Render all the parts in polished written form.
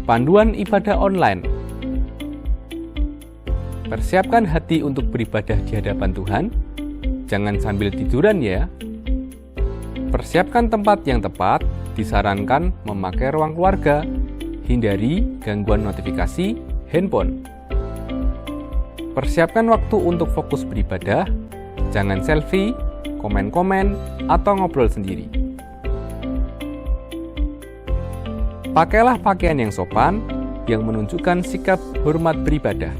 panduan ibadah online. Persiapkan hati untuk beribadah di hadapan Tuhan. Jangan sambil tiduran ya. Persiapkan tempat yang tepat. Disarankan memakai ruang keluarga. Hindari gangguan notifikasi handphone. Persiapkan waktu untuk fokus beribadah. Jangan selfie, komen-komen, atau ngobrol sendiri. Pakailah pakaian yang sopan, yang menunjukkan sikap hormat beribadah.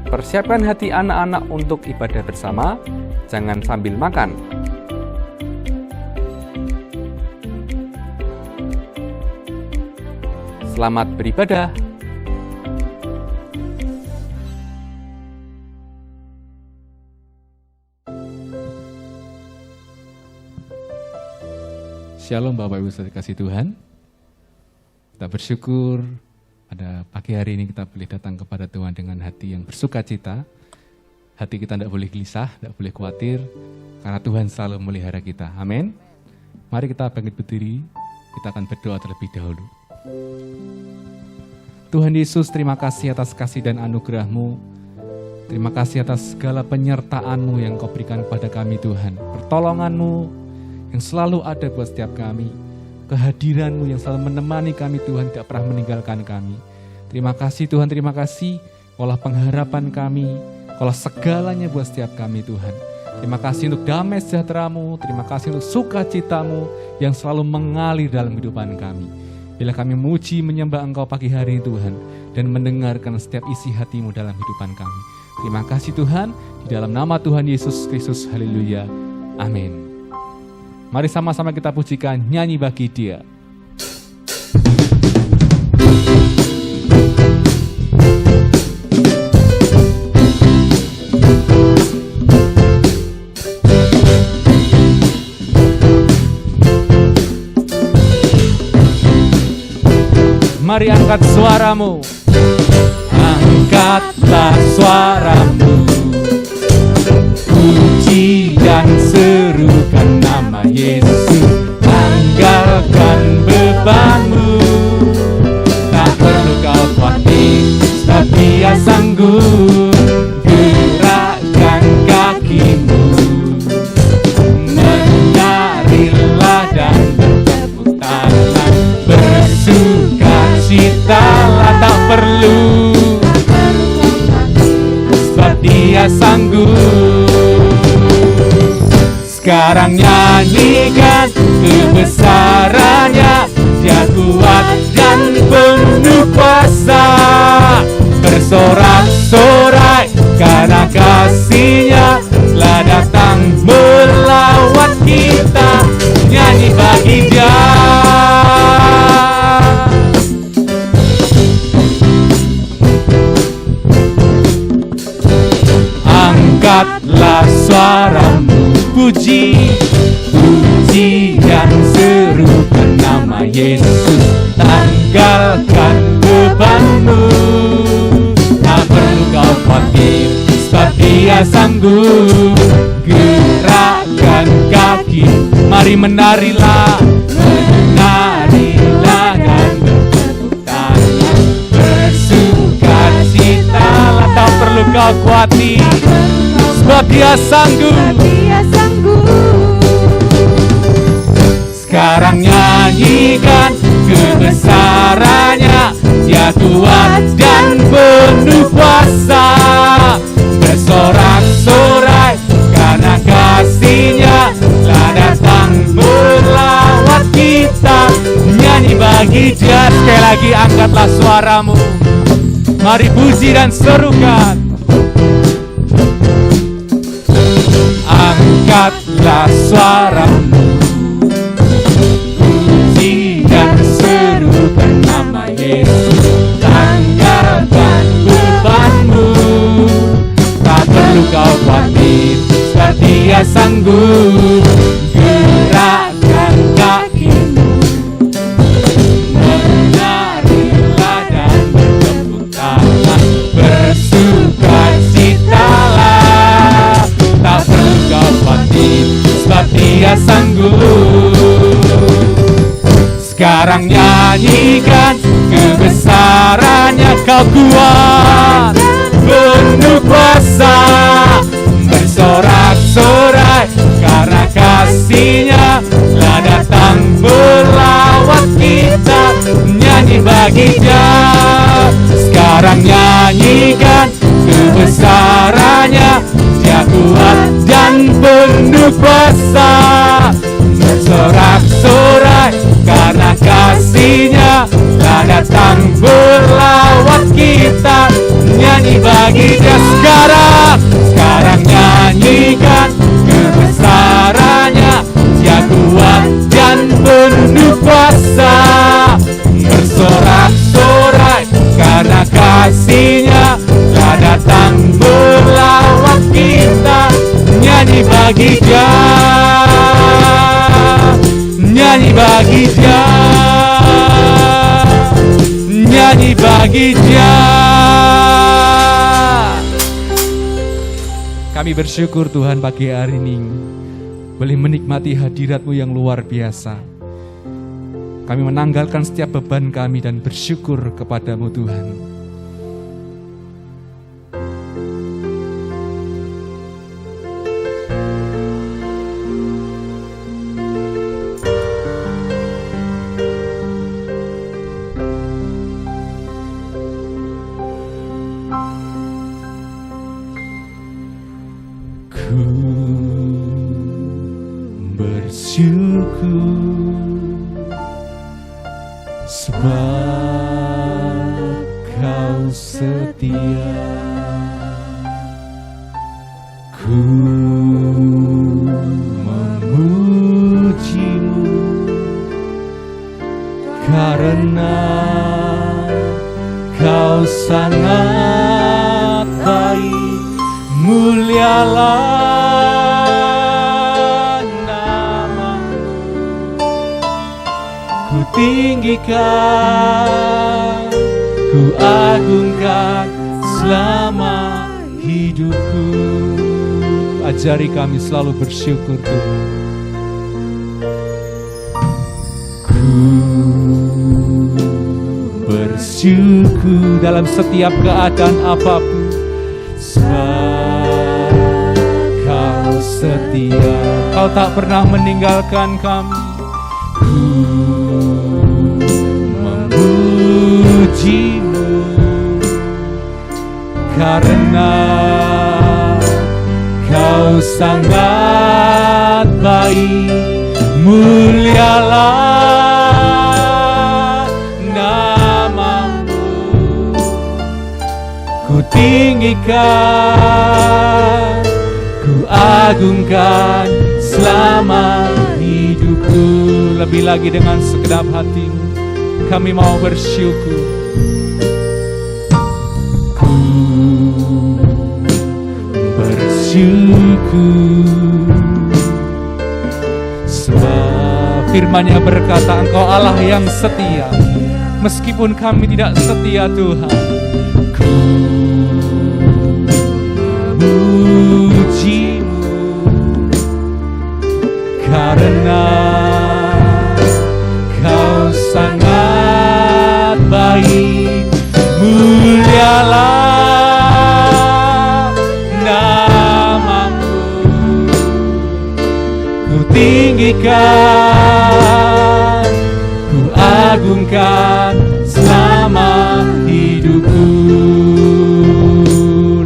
Persiapkan hati anak-anak untuk ibadah bersama, jangan sambil makan. Selamat beribadah. Shalom Bapak Ibu Saudara kasih Tuhan. Kita bersyukur pada pagi hari ini kita boleh datang kepada Tuhan dengan hati yang bersuka cita. Hati kita tidak boleh gelisah, tidak boleh khawatir, karena Tuhan selalu memelihara kita. Amin. Mari kita bangkit berdiri, kita akan berdoa terlebih dahulu. Tuhan Yesus, terima kasih atas kasih dan anugerah-Mu. Terima kasih atas segala penyertaan-Mu yang Kau berikan kepada kami Tuhan. Pertolongan-Mu yang selalu ada buat setiap kami. Kehadiran-Mu yang selalu menemani kami Tuhan, tidak pernah meninggalkan kami. Terima kasih Tuhan, terima kasih. Kaulah pengharapan kami, Kaulah segalanya buat setiap kami Tuhan. Terima kasih untuk damai sejahtera-Mu, terima kasih untuk sukacita-Mu yang selalu mengalir dalam kehidupan kami. Bila kami memuji menyembah Engkau pagi hari ini Tuhan, dan mendengarkan setiap isi hati-Mu dalam kehidupan kami. Terima kasih Tuhan, di dalam nama Tuhan Yesus Kristus, haleluya, amin. Mari sama-sama kita pujikan, nyanyi bagi Dia. Mari angkat suaramu. Angkatlah suaramu, puji dan serukan nama Yesus. Tanggalkan bebanmu, tak perlu kau khawatir, sebab Dia sanggup. Gerakkan kakimu, menarilah dan bertepuk tangan. Bersukacitalah, tak perlu, sebab Dia sanggup. Sekarang nyanyikan kebesarannya, Dia kuat dan penuh kuasa. Bersorak-sorai karena kasih-Nya telah datang melawat kita. Nyanyi bagi Dia. Angkatlah suaramu, puji, puji dan serukan nama Yesus. Tanggalkan bebanmu, tak perlu kau khawatir, sebab Dia sanggup. Gerakkan kaki, mari menarilah, menarilah dan bertepuk tangan. Bersukacitalah, tak perlu kau khawatir, sebab Dia sanggup. Sekarang nyanyikan kebesarannya, Dia kuat dan penuh kuasa. Bersorak-sorai karena kasih-Nya telah datang melawat kita. Nyanyi bagi Dia. Sekali lagi angkatlah suaramu, mari puji dan serukan. Angkatlah suaramu, puji dan serukan nama Yesus. Tanggalkan bebanmu, tak perlu kau khawatir, sebab Dia sanggup. Gerakkan kakimu, menarilah dan bertepuk tangan. Bersukacitalah, tak perlu kau khawatir, sebab Dia sanggup. Sekarang nyanyikan kebesarannya Kau kuat, penuh kuasa, bersorak-sorai karena kasih-Nya telah datang melawat kita. Nyanyi bagi Dia, sekarang nyanyikan kebesarannya. Dia kuat dan penuh kuasa, bersorak-sorai karena kasih-Nya telah datang melawat kita. Nyanyi bagi Dia sekarang nyanyikan kebesarannya. Dia kuat dan penuh kuasa, bersorak-sorai karena kasih-Nya telah datang melawat kita. Nyanyi bagi Dia, nyanyi bagi Dia, nyanyi bagi Dia. Kami bersyukur Tuhan pagi hari ini boleh menikmati hadirat-Mu yang luar biasa. Kami menanggalkan setiap beban kami dan bersyukur kepada-Mu Tuhan. Bersyukur sebab Kau setia. Ku memuji-Mu karena Kau sangat baik. Mulialah nama-Mu, ku tinggikan, ku agungkan selama hidupku. Ajari kami selalu bersyukur Tuhan. Ku bersyukur dalam setiap keadaan apapun, sebab Kau setia. Kau tak pernah meninggalkan kami. Ku memuji-Mu karena Kau sangat baik. Mulialah nama-Mu, ku tinggikan, ku agungkan selama hidupku. Lebih lagi dengan segenap hati-Mu kami mau bersyukur. Ku bersyukur sebab firman-Nya berkata Engkau Allah yang setia. Meskipun kami tidak setia Tuhan, ku memuji-Mu karena Kau sangat baik. Mulialah nama-Mu, ku tinggikan, ku agungkan selama hidupku.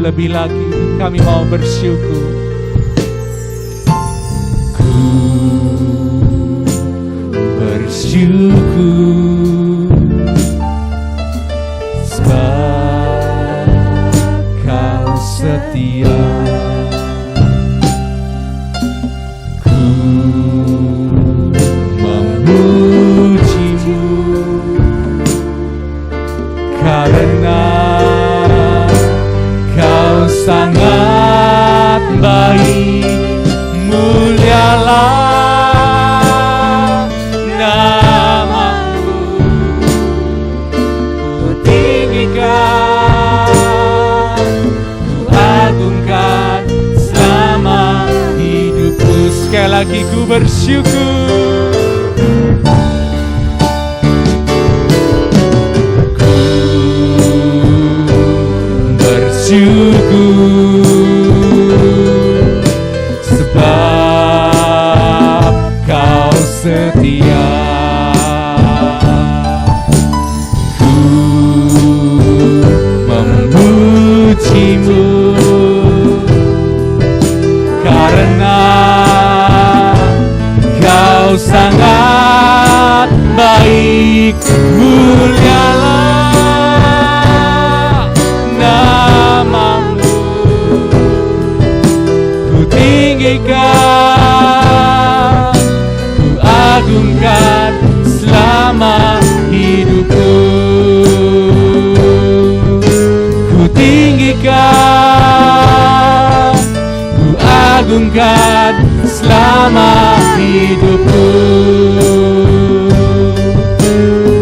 Lebih lagi kami mau bersyukur. Ku bersyukur sebab Kau setia. Ku memuji-Mu karena Kau sangat baik. Mulialah nama-Mu, ku tinggikan, ku agungkan selama hidupku. Sekali lagi ku bersyukur. Ku bersyukur, sebab Kau setia. Ku memujimu karena Kau sangat baik, mulialah namamu. Ku tinggikan, ku agungkan selama hidupku. Ku tinggikan, ku agungkan selama hidupku.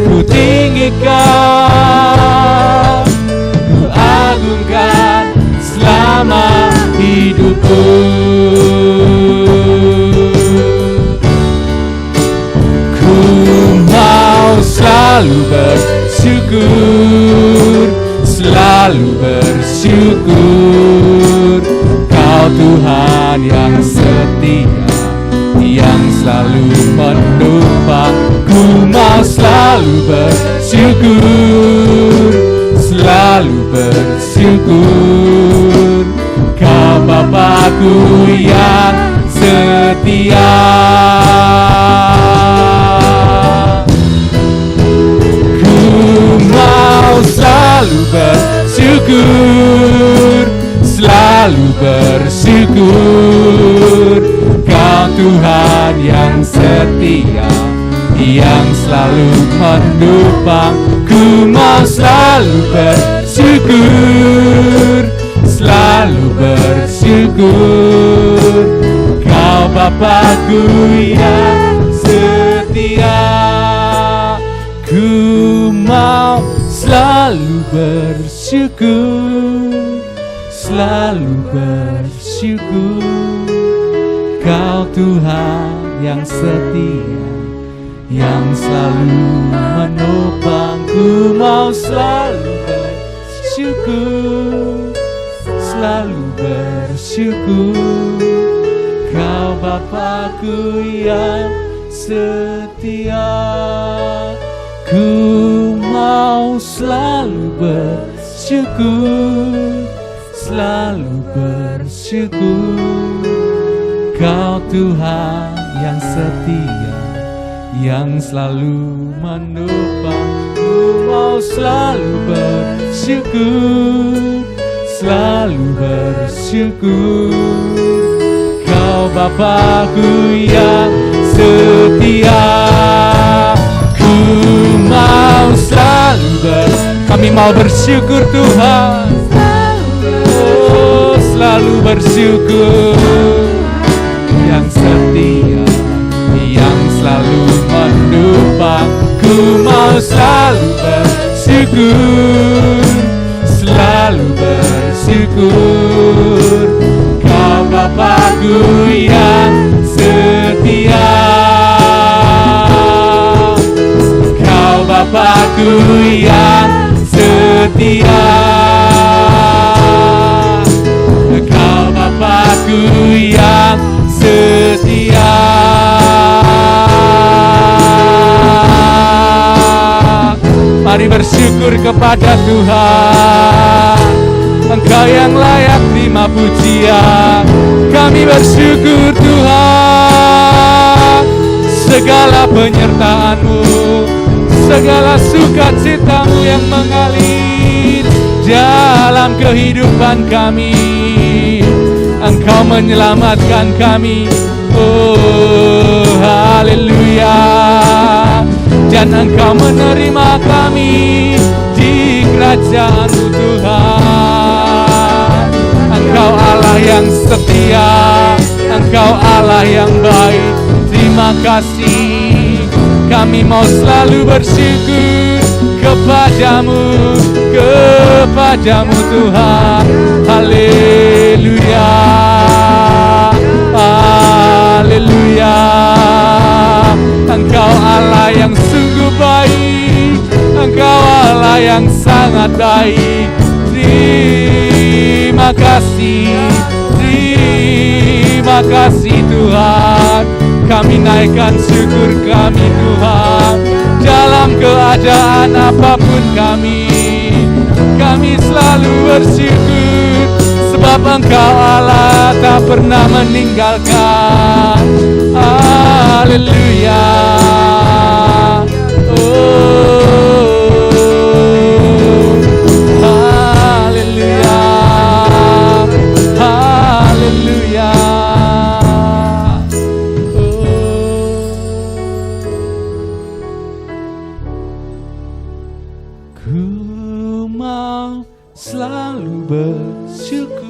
Ku tinggikan, ku agungkan selama hidupku. Ku mau selalu bersyukur, selalu bersyukur. Kau Tuhan yang setia, yang selalu menopang. Ku mau selalu bersyukur, selalu bersyukur. Kau Bapa-Ku yang setia. Ku mau selalu bersyukur, selalu bersyukur. Kau Tuhan yang setia, yang selalu menopang. Ku mau selalu bersyukur, selalu bersyukur. Kau Bapa-Ku yang setia. Ku mau selalu bersyukur, selalu bersyukur. Kau Tuhan yang setia, yang selalu menopang. Ku mau selalu bersyukur, selalu bersyukur. Kau Bapa-Ku yang setia. Ku mau selalu bersyukur, selalu bersyukur. Kau Tuhan yang setia, yang selalu menopang. Ku mau selalu bersyukur, selalu bersyukur. Kau Bapa-Ku yang setia. Ku mau selalu kami mau bersyukur Tuhan. Oh, selalu bersyukur. Yang setia, yang selalu menopang. Ku mau selalu bersyukur, selalu bersyukur. Kau Bapa-Ku yang setia. Kau Bapa-Ku yang setia. Kau Bapa-Ku yang setia. Mari bersyukur kepada Tuhan. Engkau yang layak terima pujian. Kami bersyukur Tuhan. Segala penyertaan-Mu, segala sukacita-Mu yang mengalir dalam kehidupan kami. Engkau menyelamatkan kami. Oh, haleluya. Dan Engkau menerima kami di kerajaan-Mu Tuhan. Engkau Allah yang setia, Engkau Allah yang baik. Terima kasih. Kami mau selalu bersyukur kepadamu, kepadamu Tuhan. Haleluya, haleluya. Engkau Allah yang sungguh baik, Engkau Allah yang sangat baik. Terima kasih Tuhan. Kami naikkan syukur kami Tuhan. Dalam keadaan apapun kami selalu bersyukur. Sebab Engkau Allah tak pernah meninggalkan. Haleluya. Haleluya. Haleluya. Ku mau selalu bersyukur.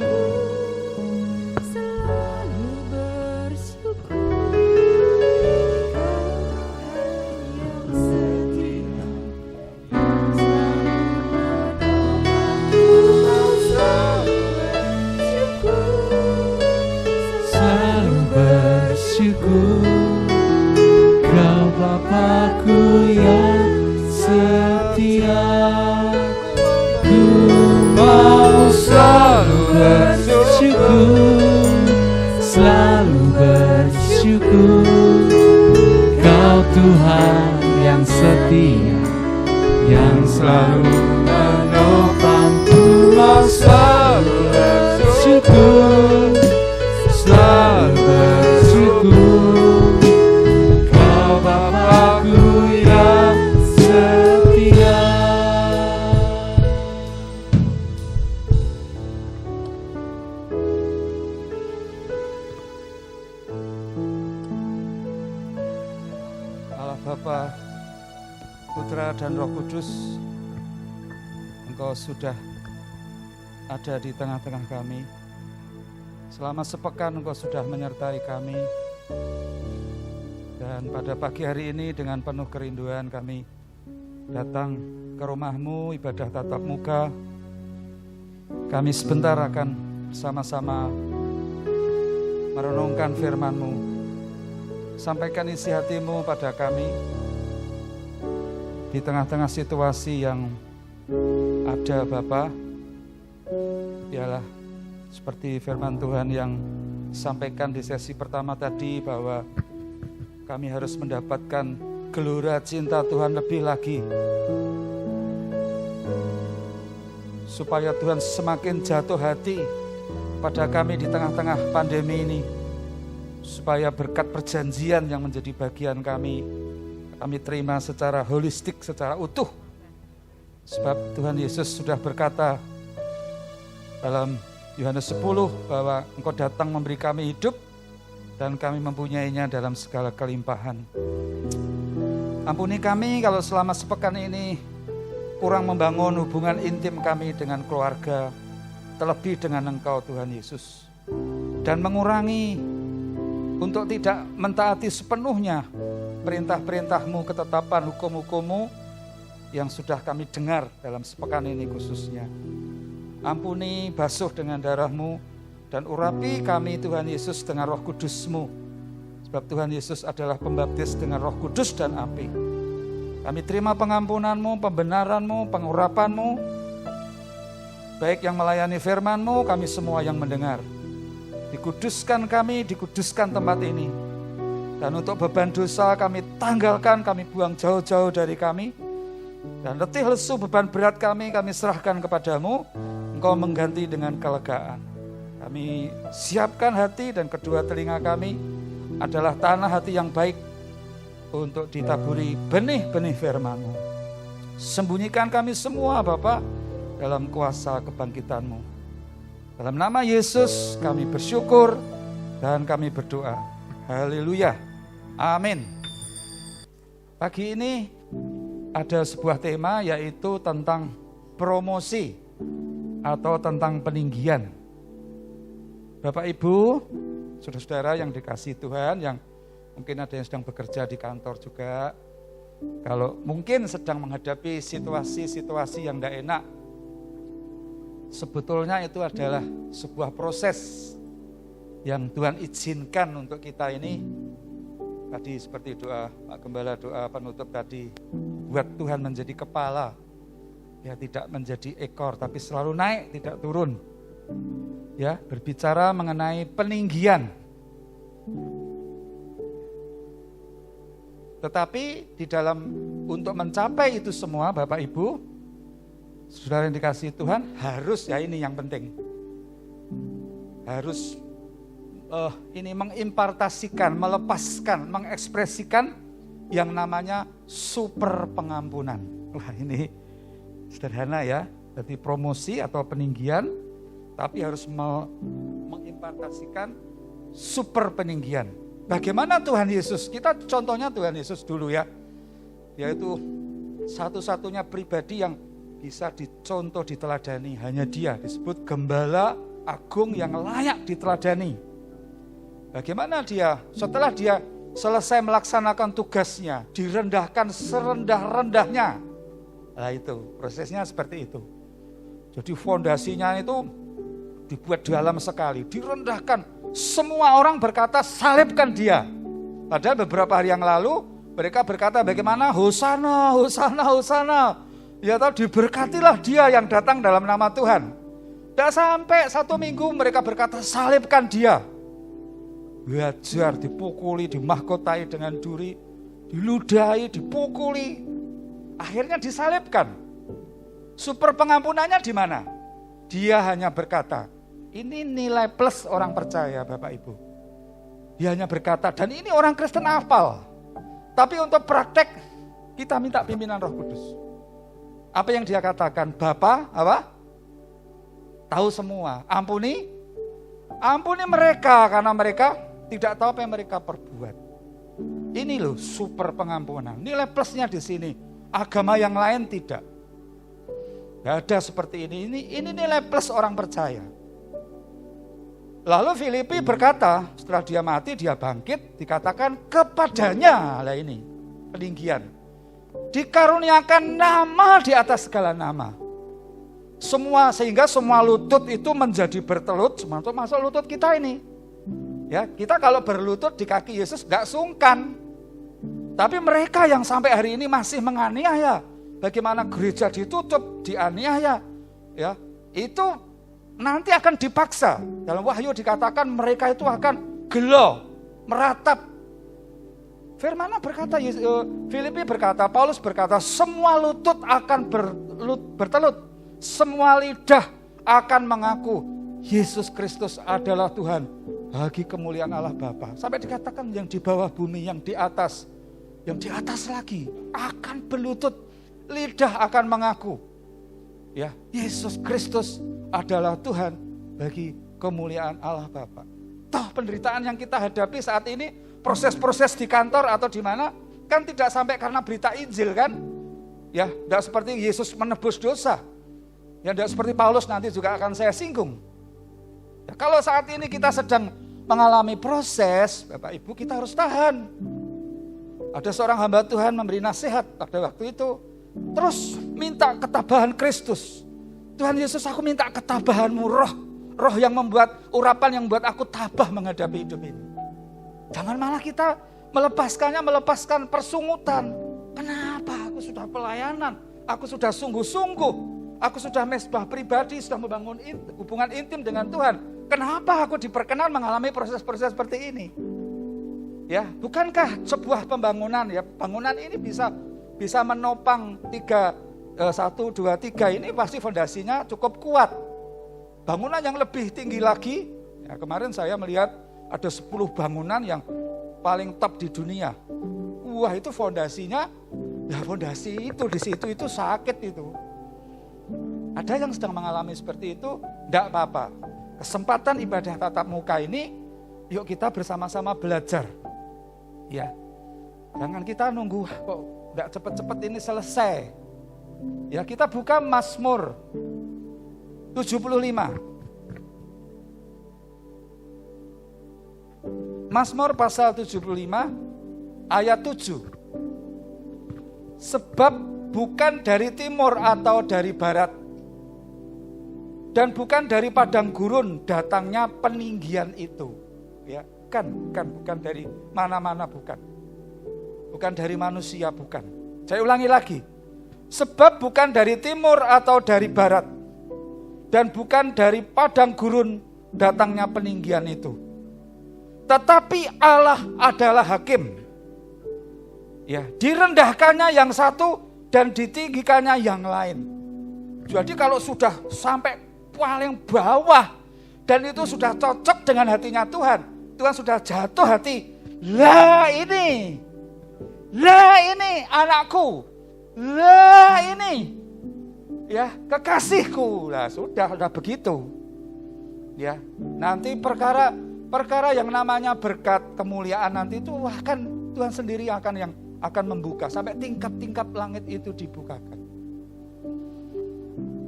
Kau Bapa-Ku yang setia. Ku mau selalu bersyukur, selalu bersyukur. Kau Tuhan yang setia, yang selalu menopang. Ku mau selalu bersyukur, selalu bersyukur. Kau Bapa-Ku yang setia. Allah Bapa, Putra dan Roh Kudus, Engkau sudah ada di tengah-tengah kami. Selama sepekan Engkau sudah menyertai kami. Dan pada pagi hari ini dengan penuh kerinduan kami datang ke rumah-Mu, ibadah tatap muka. Kami sebentar akan bersama-sama merenungkan firman-Mu. Sampaikan isi hati-Mu pada kami di tengah-tengah situasi yang ada Bapa. Biarlah seperti firman Tuhan yang disampaikan di sesi pertama tadi, bahwa kami harus mendapatkan gelora cinta Tuhan lebih lagi, supaya Tuhan semakin jatuh hati pada kami di tengah-tengah pandemi ini, supaya berkat perjanjian yang menjadi bagian kami terima secara holistik, secara utuh. Sebab Tuhan Yesus sudah berkata dalam Yohanes 10 bahwa Engkau datang memberi kami hidup dan kami mempunyainya dalam segala kelimpahan. Ampuni kami kalau selama sepekan ini kurang membangun hubungan intim kami dengan keluarga, terlebih dengan Engkau Tuhan Yesus. Dan mengurangi untuk tidak mentaati sepenuhnya perintah-perintah-Mu, ketetapan hukum-hukum-Mu yang sudah kami dengar dalam sepekan ini khususnya. Ampuni, basuh dengan darah-Mu, dan urapi kami Tuhan Yesus dengan Roh Kudus-Mu. Sebab Tuhan Yesus adalah pembaptis dengan Roh Kudus dan api. Kami terima pengampunan-Mu, pembenaran-Mu, pengurapan-Mu, baik yang melayani firman-Mu, kami semua yang mendengar. Dikuduskan kami, dikuduskan tempat ini. Dan untuk beban dosa kami tanggalkan, kami buang jauh-jauh dari kami. Dan letih lesu beban berat kami serahkan kepadamu. Engkau mengganti dengan kelegaan. Kami siapkan hati dan kedua telinga kami adalah tanah hati yang baik untuk ditaburi benih-benih firman-Mu. Sembunyikan kami semua Bapa dalam kuasa kebangkitan-Mu. Dalam nama Yesus kami bersyukur dan kami berdoa. Haleluya. Amin. Pagi ini ada sebuah tema, yaitu tentang promosi atau tentang peninggian. Bapak Ibu, saudara-saudara yang dikasihi Tuhan, yang mungkin ada yang sedang bekerja di kantor juga, kalau mungkin sedang menghadapi situasi-situasi yang tidak enak, sebetulnya itu adalah sebuah proses yang Tuhan izinkan untuk kita ini. Tadi seperti doa Pak Gembala, doa penutup tadi, buat Tuhan menjadi kepala, ya tidak menjadi ekor, tapi selalu naik, tidak turun. Ya, berbicara mengenai peninggian. Tetapi di dalam untuk mencapai itu semua Bapak Ibu, saudara yang dikasihi Tuhan, harus ya ini yang penting. Harus ini mengimpartasikan, melepaskan, mengekspresikan yang namanya super pengampunan. Wah, ini sederhana ya. Jadi promosi atau peninggian, tapi harus mengimpartasikan super peninggian. Bagaimana Tuhan Yesus? Kita contohnya Tuhan Yesus dulu ya. Yaitu satu-satunya pribadi yang bisa dicontoh, diteladani. Hanya Dia disebut Gembala Agung yang layak diteladani. Bagaimana Dia? Setelah Dia selesai melaksanakan tugasnya, direndahkan serendah-rendahnya. Nah itu, prosesnya seperti itu. Jadi fondasinya itu dibuat dalam sekali, direndahkan. Semua orang berkata salibkan Dia. Padahal beberapa hari yang lalu mereka berkata bagaimana? Hosana, hosana, hosana. Ya tahu diberkatilah Dia yang datang dalam nama Tuhan. Tidak sampai 1 minggu mereka berkata salibkan Dia. Diajar, dipukuli, dimahkotai dengan duri, diludahi, dipukuli. Akhirnya disalibkan. Super pengampunannya di mana? Dia hanya berkata, ini nilai plus orang percaya Bapak Ibu. Dia hanya berkata, dan ini orang Kristen hafal. Tapi untuk praktek, kita minta pimpinan Roh Kudus. Apa yang dia katakan? Bapa, apa? Tahu semua. Ampuni mereka, karena mereka tidak tahu apa yang mereka perbuat. Ini loh super pengampunan. Nilai plusnya di sini. Agama yang lain tidak. Tidak ada seperti ini. Ini nilai plus orang percaya. Lalu Filipi berkata, setelah dia mati, dia bangkit, dikatakan kepadanya, lah ini, peninggian. Dikaruniakan nama di atas segala nama. Sehingga semua lutut itu menjadi bertelut, termasuk lutut kita ini. Ya, kita kalau berlutut di kaki Yesus gak sungkan. Tapi mereka yang sampai hari ini masih menganiaya, bagaimana gereja ditutup, dianiaya, ya, itu nanti akan dipaksa. Dalam Wahyu dikatakan mereka itu akan gelo, meratap. Firman berkata, Filipi berkata, Paulus berkata, semua lutut akan bertelut, semua lidah akan mengaku Yesus Kristus adalah Tuhan bagi kemuliaan Allah Bapa. Sampai dikatakan yang di bawah bumi, yang di atas lagi akan berlutut, lidah akan mengaku, ya, Yesus Kristus adalah Tuhan bagi kemuliaan Allah Bapa. Toh penderitaan yang kita hadapi saat ini, proses-proses di kantor atau di mana, kan tidak sampai karena berita Injil kan? Ya, tidak seperti Yesus menebus dosa. Ya, tidak seperti Paulus nanti juga akan saya singgung. Ya, kalau saat ini kita sedang mengalami proses, Bapak Ibu, kita harus tahan. Ada seorang hamba Tuhan memberi nasihat pada waktu itu, terus minta ketabahan Kristus. Tuhan Yesus, aku minta ketabahanmu, roh yang membuat urapan yang membuat aku tabah menghadapi hidup ini. Jangan malah kita melepaskan persungutan. Kenapa? Aku sudah pelayanan, aku sudah sungguh-sungguh, aku sudah mesbah pribadi, sudah membangun hubungan intim dengan Tuhan. Kenapa aku diperkenan mengalami proses-proses seperti ini? Ya, bukankah sebuah pembangunan, ya, bangunan ini bisa menopang 1, 2, 3 ini pasti fondasinya cukup kuat. Bangunan yang lebih tinggi lagi, ya, kemarin saya melihat ada 10 bangunan yang paling top di dunia. Wah, itu fondasinya, ya fondasi itu di situ itu sakit itu. Ada yang sedang mengalami seperti itu, enggak apa-apa. Kesempatan ibadah tatap muka ini, yuk kita bersama-sama belajar. Ya, jangan kita nunggu kok enggak cepet-cepet ini selesai. Ya, kita buka Mazmur 75. Mazmur pasal 75 ayat 7. Sebab bukan dari timur atau dari barat dan bukan dari padang gurun datangnya peninggian itu. Ya, bukan dari mana-mana, bukan. Bukan dari manusia, bukan. Saya ulangi lagi. Sebab bukan dari timur atau dari barat dan bukan dari padang gurun datangnya peninggian itu. Tetapi Allah adalah hakim. Ya, direndahkannya yang satu dan ditinggikannya yang lain. Jadi kalau sudah sampai paling bawah dan itu sudah cocok dengan hatinya Tuhan, Tuhan sudah jatuh hati. Lah ini anakku. Lah ini ya kekasihku. Lah sudah begitu. Ya, nanti perkara yang namanya berkat kemuliaan nanti itu akan Tuhan sendiri yang akan membuka sampai tingkap-tingkap langit itu dibukakan.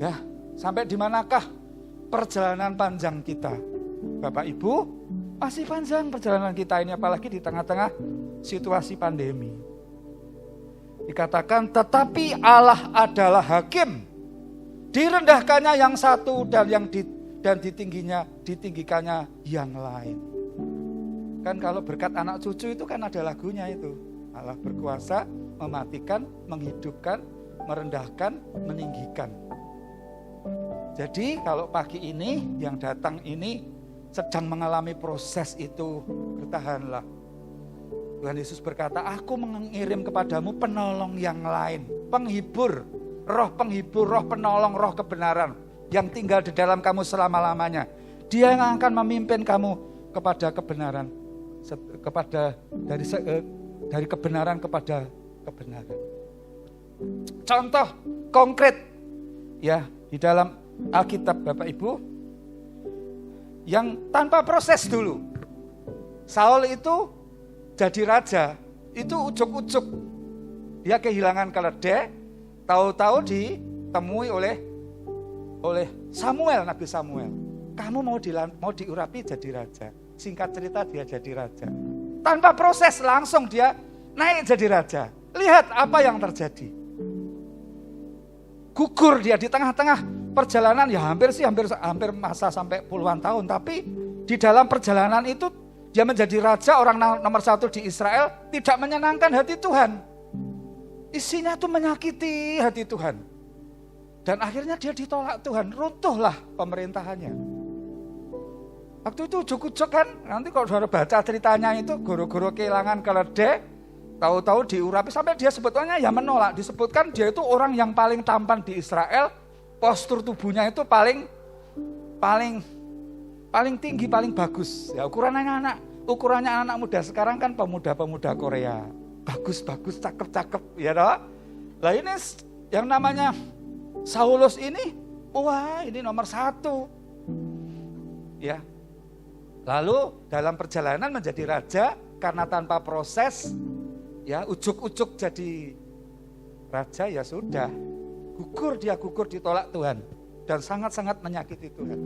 Ya, sampai di manakah perjalanan panjang kita? Bapak Ibu, masih panjang perjalanan kita ini, apalagi di tengah-tengah situasi pandemi. Dikatakan, tetapi Allah adalah hakim. Direndahkannya yang satu dan ditinggikannya yang lain. Kan kalau berkat anak cucu itu kan ada lagunya itu. Allah berkuasa mematikan, menghidupkan, merendahkan, meninggikan. Jadi kalau pagi ini yang datang ini sedang mengalami proses itu, bertahanlah. Tuhan Yesus berkata, aku mengirim kepadamu penolong yang lain, penghibur, roh penolong, roh kebenaran yang tinggal di dalam kamu selama-lamanya. Dia yang akan memimpin kamu kepada kebenaran, dari kebenaran kepada kebenaran. Contoh konkret ya di dalam Alkitab Bapak Ibu yang tanpa proses dulu. Saul itu jadi raja, itu ujuk-ujuk. Dia kehilangan keledai, tahu-tahu ditemui oleh Samuel, Nabi Samuel. Kamu mau diurapi jadi raja. Singkat cerita dia jadi raja. Tanpa proses langsung dia naik jadi raja. Lihat apa yang terjadi. Gugur dia di tengah-tengah perjalanan, ya hampir masa sampai puluhan tahun. Tapi di dalam perjalanan itu dia menjadi raja, orang nomor 1 di Israel, tidak menyenangkan hati Tuhan. Isinya itu menyakiti hati Tuhan. Dan akhirnya dia ditolak Tuhan, runtuhlah pemerintahannya. Waktu itu ujuk-ujuk kan, nanti kalau saudara baca ceritanya itu, guru-guru kehilangan keledai, tahu-tahu diurapi, sampai dia sebetulnya ya menolak. Disebutkan dia itu orang yang paling tampan di Israel, postur tubuhnya itu paling tinggi, paling bagus. Ya ukurannya anak muda sekarang kan pemuda-pemuda Korea. Bagus, cakep-cakep, ya toh. Lah ini yang namanya Saulus ini, wah ini nomor 1. Ya. Lalu dalam perjalanan menjadi raja karena tanpa proses, ya ujuk-ujuk jadi raja ya sudah. Gugur ditolak Tuhan dan sangat-sangat menyakiti Tuhan.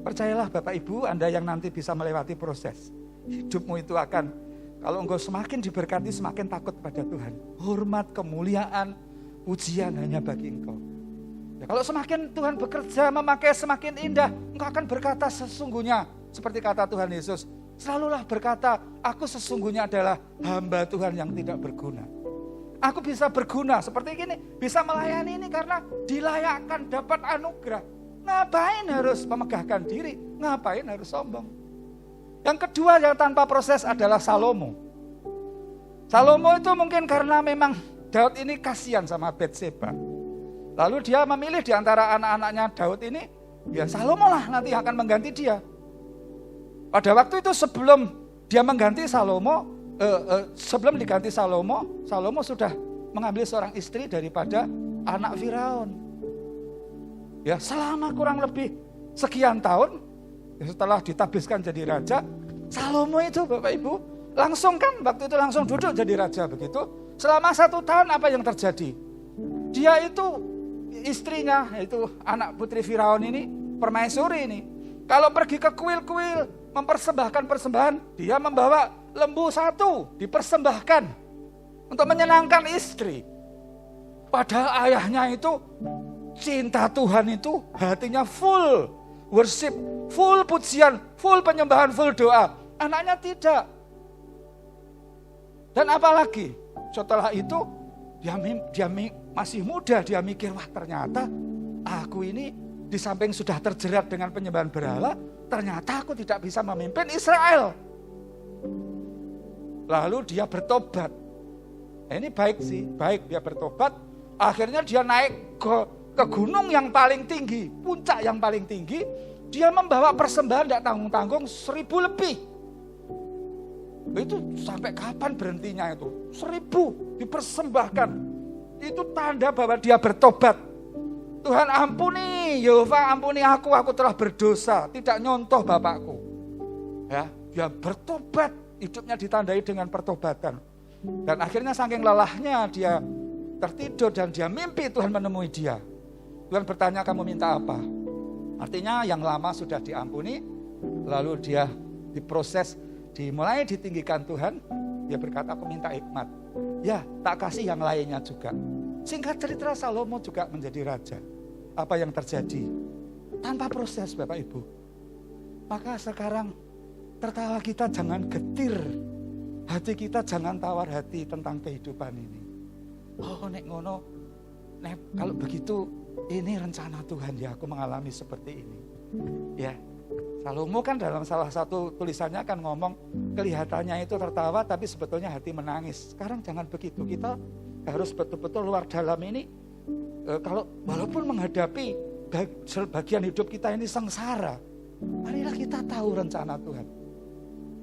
Percayalah Bapak Ibu, Anda yang nanti bisa melewati proses. Hidupmu itu akan, kalau engkau semakin diberkati, semakin takut pada Tuhan. Hormat, kemuliaan, pujian hanya bagi engkau. Ya, kalau semakin Tuhan bekerja memakai semakin indah, engkau akan berkata sesungguhnya, seperti kata Tuhan Yesus, selalulah berkata, aku sesungguhnya adalah hamba Tuhan yang tidak berguna. Aku bisa berguna seperti ini, bisa melayani ini karena dilayakkan dapat anugerah. Ngapain harus memegahkan diri? Ngapain harus sombong? Yang kedua yang tanpa proses adalah Salomo. Salomo itu mungkin karena memang Daud ini kasihan sama Batseba. Lalu dia memilih di antara anak-anaknya Daud ini, ya Salomo lah nanti akan mengganti dia. Pada waktu itu sebelum dia mengganti Salomo, sebelum diganti Salomo sudah mengambil seorang istri daripada anak Firaun. Ya selama kurang lebih sekian tahun, setelah ditabiskan jadi raja, Salomo itu Bapak Ibu langsung kan waktu itu langsung duduk jadi raja begitu. Selama 1 tahun apa yang terjadi? Dia itu istrinya, yaitu anak putri Firaun ini, permaisuri ini. Kalau pergi ke kuil-kuil mempersembahkan persembahan, dia membawa lembu 1 dipersembahkan untuk menyenangkan istri. Padahal ayahnya itu cinta Tuhan itu hatinya full worship, full pujian, full penyembahan, full doa. Anaknya tidak. Dan apalagi setelah itu dia masih muda, dia mikir wah ternyata aku ini Di samping sudah terjerat dengan penyembahan berhala, ternyata aku tidak bisa memimpin Israel. Lalu dia bertobat. Ini baik sih, baik dia bertobat. Akhirnya dia naik ke gunung yang paling tinggi, puncak yang paling tinggi. Dia membawa persembahan tidak tanggung-tanggung 1.000 lebih. Itu sampai kapan berhentinya itu? 1.000 dipersembahkan. Itu tanda bahwa dia bertobat. Tuhan ampuni, Yehova ampuni aku telah berdosa, tidak nyontoh bapakku. Ya, dia bertobat, hidupnya ditandai dengan pertobatan. Dan akhirnya saking lelahnya dia tertidur dan dia mimpi Tuhan menemui dia. Tuhan bertanya, kamu minta apa? Artinya yang lama sudah diampuni, lalu dia diproses, dimulai ditinggikan Tuhan. Dia berkata, aku minta hikmat. Ya, tak kasih yang lainnya juga. Singkat cerita, Salomo juga menjadi raja. Apa yang terjadi? Tanpa proses, Bapak Ibu. Maka sekarang tertawa kita jangan getir. Hati kita jangan tawar hati tentang kehidupan ini. Oh, nek ngono, nek kalau begitu ini rencana Tuhan ya, aku mengalami seperti ini. Ya, Salomo kan dalam salah satu tulisannya kan ngomong kelihatannya itu tertawa tapi sebetulnya hati menangis. Sekarang jangan begitu, kita harus betul-betul luar dalam ini. Kalau walaupun menghadapi sebagian hidup kita ini sengsara, marilah kita tahu rencana Tuhan.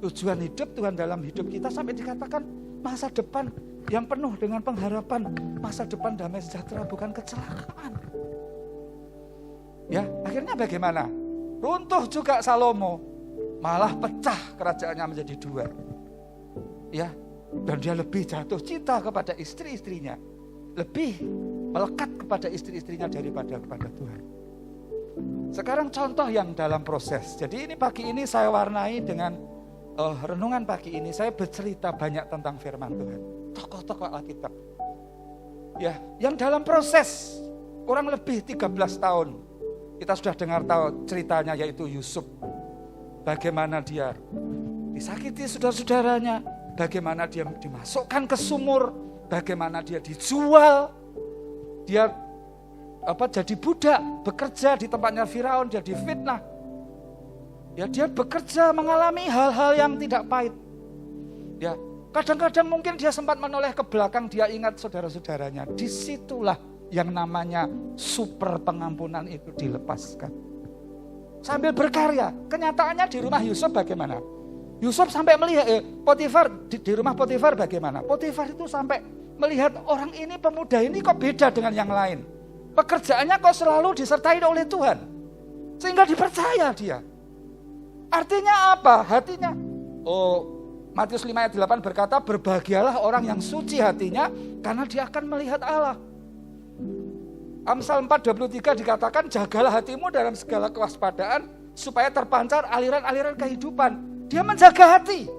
Tujuan hidup Tuhan dalam hidup kita sampai dikatakan masa depan yang penuh dengan pengharapan, masa depan damai sejahtera bukan kecelakaan. Ya, akhirnya bagaimana? Runtuh juga Salomo, malah pecah kerajaannya menjadi 2. Ya, dan dia lebih jatuh cinta kepada istri-istrinya, lebih melekat kepada istri-istrinya daripada kepada Tuhan. Sekarang contoh yang dalam proses. Jadi ini pagi ini saya warnai dengan renungan pagi ini. Saya bercerita banyak tentang firman Tuhan, tokoh-tokoh Alkitab. Ya, yang dalam proses kurang lebih 13 tahun. Kita sudah dengar tahu ceritanya, yaitu Yusuf. Bagaimana dia disakiti saudara-saudaranya, bagaimana dia dimasukkan ke sumur, bagaimana dia dijual. Dia jadi budak, bekerja di tempatnya Firaun, dia difitnah. Ya, dia bekerja mengalami hal-hal yang tidak pahit. Ya, kadang-kadang mungkin dia sempat menoleh ke belakang, dia ingat saudara-saudaranya. Disitulah yang namanya super pengampunan itu dilepaskan. Sambil berkarya, kenyataannya di rumah Yusuf bagaimana? Yusuf sampai melihat Potifar di rumah Potifar bagaimana? Potifar itu sampai melihat orang ini, pemuda ini kok beda dengan yang lain. Pekerjaannya kok selalu disertai oleh Tuhan. Sehingga dipercaya dia. Artinya apa? Hatinya. Matius 5 ayat 8 berkata, berbahagialah orang yang suci hatinya karena dia akan melihat Allah. Amsal 4:23 dikatakan, jagalah hatimu dalam segala kewaspadaan supaya terpancar aliran-aliran kehidupan. Dia menjaga hati.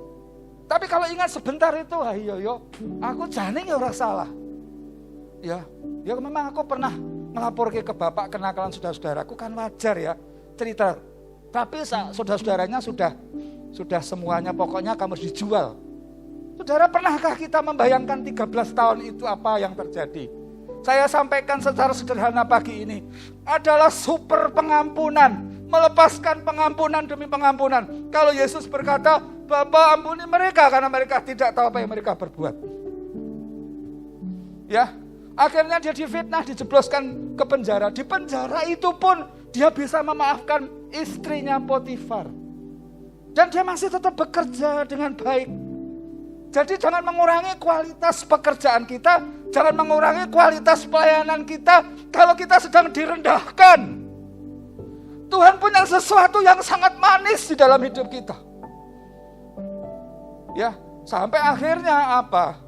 Tapi kalau ingat sebentar itu, aku jane ya ora salah. Ya memang aku pernah ngelapor ke bapak kenakalan saudara-saudaraku, kan wajar ya cerita. Tapi saudara-saudaranya sudah semuanya, pokoknya kamu dijual. Saudara, pernahkah kita membayangkan 13 tahun itu apa yang terjadi? Saya sampaikan secara sederhana pagi ini, adalah super pengampunan, melepaskan pengampunan demi pengampunan. Kalau Yesus berkata, Bapa ampuni mereka karena mereka tidak tahu apa yang mereka berbuat. Ya, akhirnya dia difitnah, dijebloskan ke penjara. Di penjara itu pun dia bisa memaafkan istrinya Potifar. Dan dia masih tetap bekerja dengan baik. Jadi jangan mengurangi kualitas pekerjaan kita, jangan mengurangi kualitas pelayanan kita kalau kita sedang direndahkan. Tuhan punya sesuatu yang sangat manis di dalam hidup kita. Ya, sampai akhirnya apa?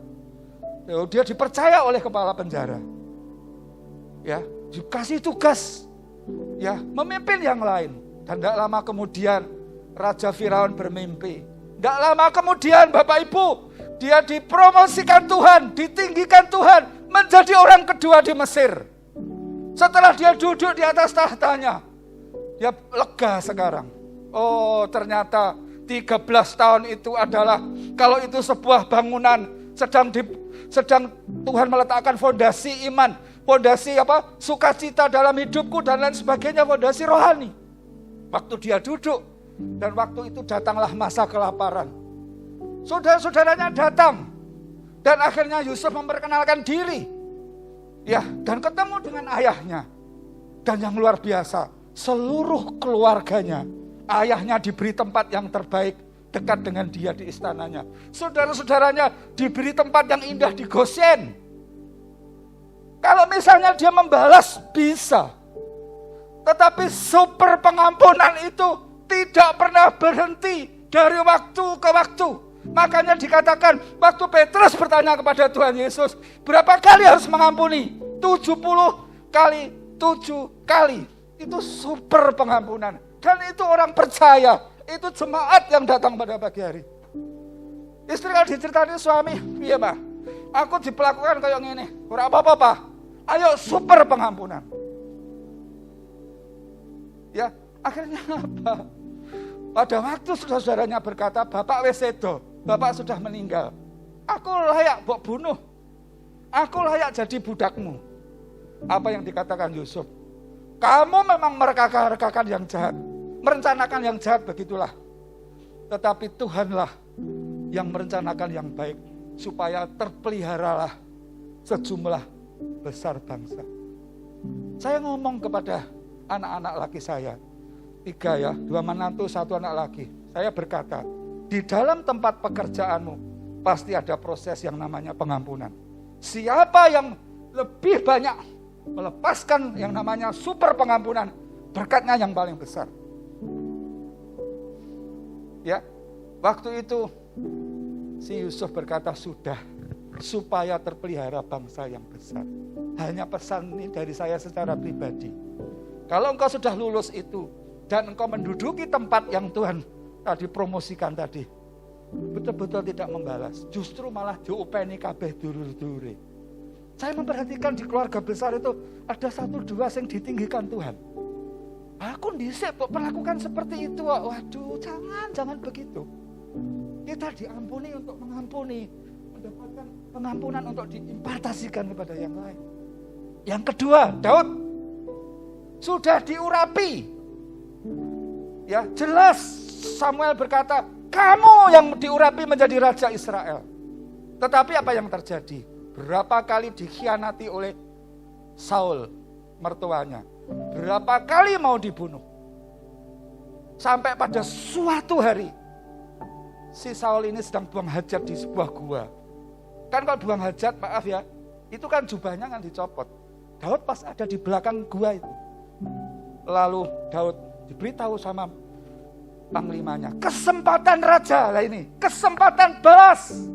Dia dipercaya oleh kepala penjara. Ya, dikasih tugas ya, memimpin yang lain. Dan tidak lama kemudian Raja Firaun bermimpi. Tidak lama kemudian Bapak Ibu, dia dipromosikan Tuhan, ditinggikan Tuhan menjadi orang kedua di Mesir. Setelah dia duduk di atas tahtanya, dia lega sekarang. Oh, ternyata 13 tahun itu adalah, kalau itu sebuah bangunan sedang Tuhan meletakkan fondasi iman, fondasi sukacita dalam hidupku dan lain sebagainya, fondasi rohani. Waktu dia duduk dan waktu itu datanglah masa kelaparan. Saudara-saudaranya datang dan akhirnya Yusuf memperkenalkan diri. Ya, dan ketemu dengan ayahnya. Dan yang luar biasa, seluruh keluarganya, ayahnya diberi tempat yang terbaik dekat dengan dia di istananya. Saudara-saudaranya diberi tempat yang indah di Goshen. Kalau misalnya dia membalas bisa. Tetapi super pengampunan itu tidak pernah berhenti dari waktu ke waktu. Makanya dikatakan waktu Petrus bertanya kepada Tuhan Yesus, berapa kali harus mengampuni? 70 kali 7 kali. Itu super pengampunan. Dan itu orang percaya. Itu jemaat yang datang pada pagi hari. Istri kalau diceritain suami, iya Pak, aku diperlakukan kayak gini. Ora apa-apa Pak. Ayo super pengampunan. Ya, akhirnya apa? Pada waktu saudara-saudaranya berkata, Bapak wis sedo, Bapak sudah meninggal. Aku layak mbok bunuh. Aku layak jadi budakmu. Apa yang dikatakan Yusuf? Kamu memang mereka-rekakan yang jahat. Merencanakan yang jahat, begitulah. Tetapi Tuhanlah yang merencanakan yang baik. Supaya terpeliharalah sejumlah besar bangsa. Saya ngomong kepada anak-anak laki saya. 3 ya, 2 menantu, 1 anak laki. Saya berkata, di dalam tempat pekerjaanmu pasti ada proses yang namanya pengampunan. Siapa yang lebih banyak melepaskan yang namanya super pengampunan, berkatnya yang paling besar. Ya, waktu itu si Yusuf berkata, sudah, supaya terpelihara bangsa yang besar. Hanya pesan ini dari saya secara pribadi. Kalau engkau sudah lulus itu dan engkau menduduki tempat yang Tuhan tadi promosikan tadi, betul-betul tidak membalas, justru malah diopeni kabeh dulur-dulure. Saya memperhatikan di keluarga besar itu ada 1-2 yang ditinggikan Tuhan. Aku dhisik kok perlakukan seperti itu. Waduh, jangan begitu. Kita diampuni untuk mengampuni, mendapatkan pengampunan untuk diimpartasikan kepada yang lain. Yang kedua, Daud sudah diurapi. Ya, jelas Samuel berkata, kamu yang diurapi menjadi raja Israel. Tetapi apa yang terjadi? Berapa kali dikhianati oleh Saul, mertuanya. Berapa kali mau dibunuh. Sampai pada suatu hari, si Saul ini sedang buang hajat di sebuah gua. Kan kalau buang hajat, maaf ya, itu kan jubahnya kan dicopot. Daud pas ada di belakang gua itu. Lalu Daud diberitahu sama panglimanya, kesempatan raja lah ini, kesempatan balas.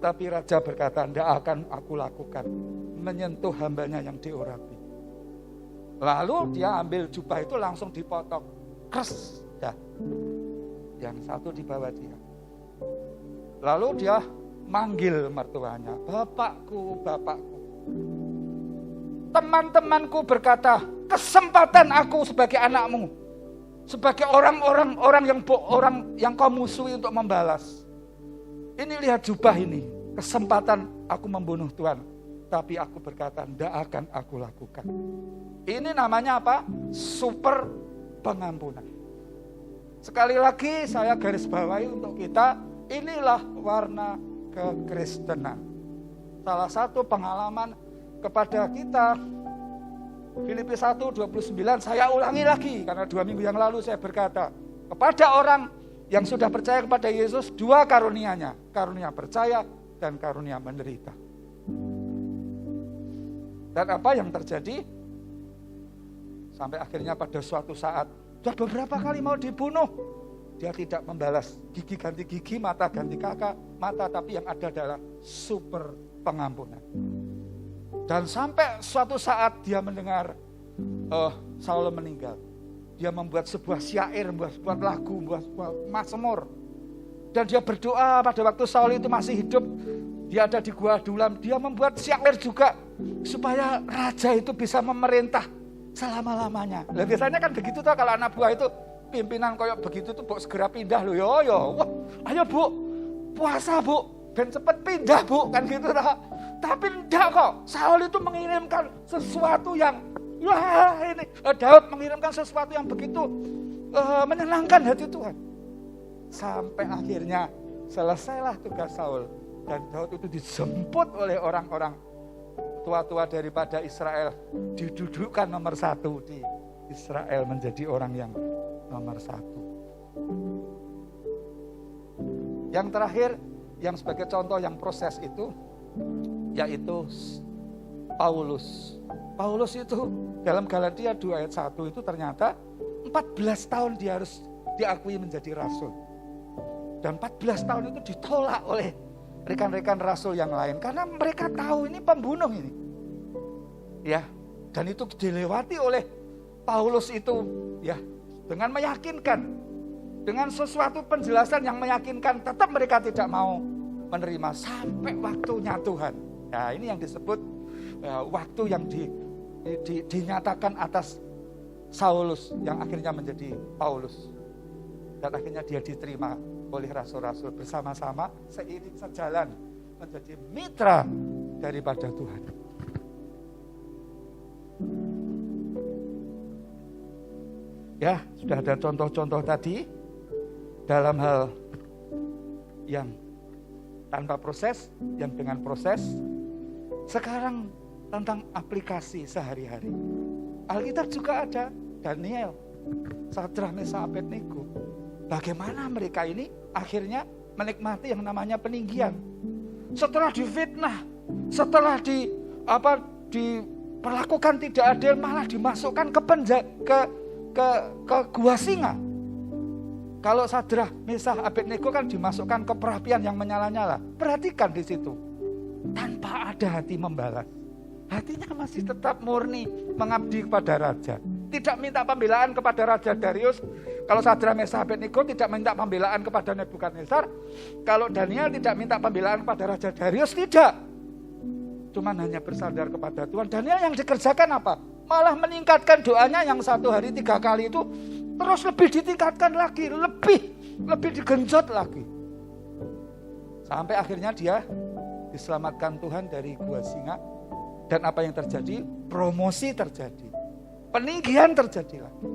Tapi raja berkata, tidak akan aku lakukan, menyentuh hambanya yang diurapi. Lalu dia ambil jubah itu langsung dipotong, kres, dah. Yang satu dibawa dia. Lalu dia manggil mertuanya, bapakku, bapakku. Teman-temanku berkata, kesempatan aku sebagai anakmu, sebagai orang yang kau musuhi untuk membalas. Ini lihat jubah ini, kesempatan aku membunuh Tuhan, tapi aku berkata, tidak akan aku lakukan. Ini namanya apa? Super pengampunan. Sekali lagi saya garis bawahi untuk kita, inilah warna kekristenan. Salah satu pengalaman kepada kita, Filipi 1:29, saya ulangi lagi, karena 2 minggu yang lalu saya berkata, kepada orang yang sudah percaya kepada Yesus, 2 karunianya, karunia percaya dan karunia menderita. Dan apa yang terjadi? Sampai akhirnya pada suatu saat, sudah beberapa kali mau dibunuh, dia tidak membalas, gigi ganti gigi, mata ganti mata, tapi yang ada adalah super pengampunan. Dan sampai suatu saat dia mendengar Saul meninggal. Dia membuat sebuah syair, membuat sebuah lagu, membuat sebuah mazmur. Dan dia berdoa pada waktu Saul itu masih hidup. Dia ada di Gua Adulam. Dia membuat syair juga supaya raja itu bisa memerintah selama-lamanya. Nah, biasanya kan begitu tuh kalau anak buah itu pimpinan kayak begitu tuh, segera pindah loh. Yo. Wah, ayo Bu, puasa Bu, ben cepet pindah Bu, kan gitu lah. Tapi enggak kok, Saul itu mengirimkan sesuatu yang, Daud mengirimkan sesuatu yang begitu menyenangkan hati Tuhan. Sampai akhirnya selesailah tugas Saul. Dan Daud itu dijemput oleh orang-orang tua-tua daripada Israel. Didudukkan nomor 1 di Israel, menjadi orang yang nomor 1. Yang terakhir, yang sebagai contoh yang proses itu, yaitu Paulus. Paulus itu dalam Galatia 2 ayat 1 itu ternyata 14 tahun dia harus diakui menjadi rasul. Dan 14 tahun itu ditolak oleh rekan-rekan rasul yang lain. Karena mereka tahu ini pembunuh ini. Ya, dan itu dilewati oleh Paulus itu, ya, dengan meyakinkan. Dengan sesuatu penjelasan yang meyakinkan, tetap mereka tidak mau menerima sampai waktunya Tuhan. Nah, ini yang disebut waktu yang dinyatakan atas Saulus yang akhirnya menjadi Paulus. Dan akhirnya dia diterima oleh rasul-rasul bersama-sama seiring sejalan menjadi mitra daripada Tuhan. Ya, sudah ada contoh-contoh tadi dalam hal yang tanpa proses, yang dengan proses. Sekarang tentang aplikasi sehari-hari. Alkitab juga ada Daniel, Sadrah, Mesakh, Abednego. Bagaimana mereka ini akhirnya menikmati yang namanya peninggian. Setelah difitnah, setelah diperlakukan tidak adil, malah dimasukkan ke gua singa. Kalau Sadrah, Mesakh, Abednego kan dimasukkan ke perapian yang menyala-nyala. Perhatikan di situ, tanpa ada hati membalas. Hatinya masih tetap murni mengabdi kepada raja. Tidak minta pembelaan kepada Raja Darius. Kalau Sadrah, Mesakh, Abednego tidak minta pembelaan kepada Nebukadnezar. Kalau Daniel tidak minta pembelaan kepada Raja Darius, tidak. Cuman hanya bersandar kepada Tuhan. Daniel yang dikerjakan apa? Malah meningkatkan doanya yang 1 hari 3 kali itu terus lebih ditingkatkan lagi, lebih digenjot lagi. Sampai akhirnya dia diselamatkan Tuhan dari gua singa. Dan apa yang terjadi? Promosi terjadi. Peninggian terjadi lagi.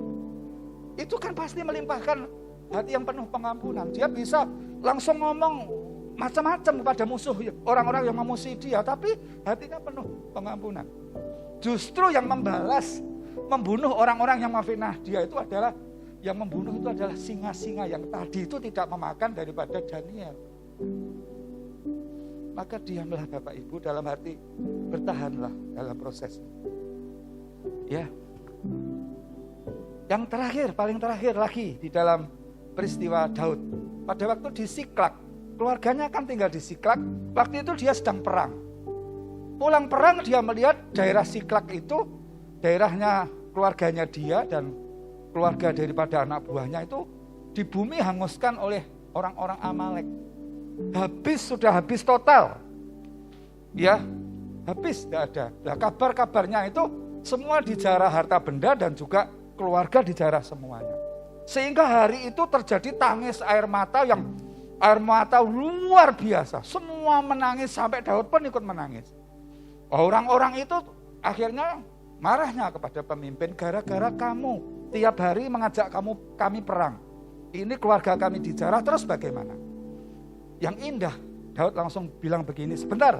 Itu kan pasti melimpahkan hati yang penuh pengampunan. Dia bisa langsung ngomong macam-macam kepada musuh, orang-orang yang memusuhi dia, tapi hatinya penuh pengampunan. Justru yang membalas, membunuh orang-orang yang memfitnah dia itu adalah, yang membunuh itu adalah singa-singa yang tadi itu tidak memakan daripada Daniel. Maka diamlah Bapak Ibu, dalam arti bertahanlah dalam proses. Ya. Yang terakhir, paling terakhir lagi di dalam peristiwa Daud. Pada waktu di Siklak, keluarganya kan tinggal di Siklak. Waktu itu dia sedang perang. Pulang perang dia melihat daerah Siklak itu, daerahnya keluarganya dia dan keluarga daripada anak buahnya itu di bumi hanguskan oleh orang-orang Amalek. Sudah habis total. Ya, habis, tidak ada. Nah, kabar-kabarnya itu semua dijarah harta benda dan juga keluarga dijarah semuanya. Sehingga hari itu terjadi tangis air mata luar biasa. Semua menangis sampai Daud pun ikut menangis. Orang-orang itu akhirnya marahnya kepada pemimpin, gara-gara kamu tiap hari mengajak kami perang. Ini keluarga kami dijarah, terus bagaimana? Yang indah, Daud langsung bilang begini, sebentar,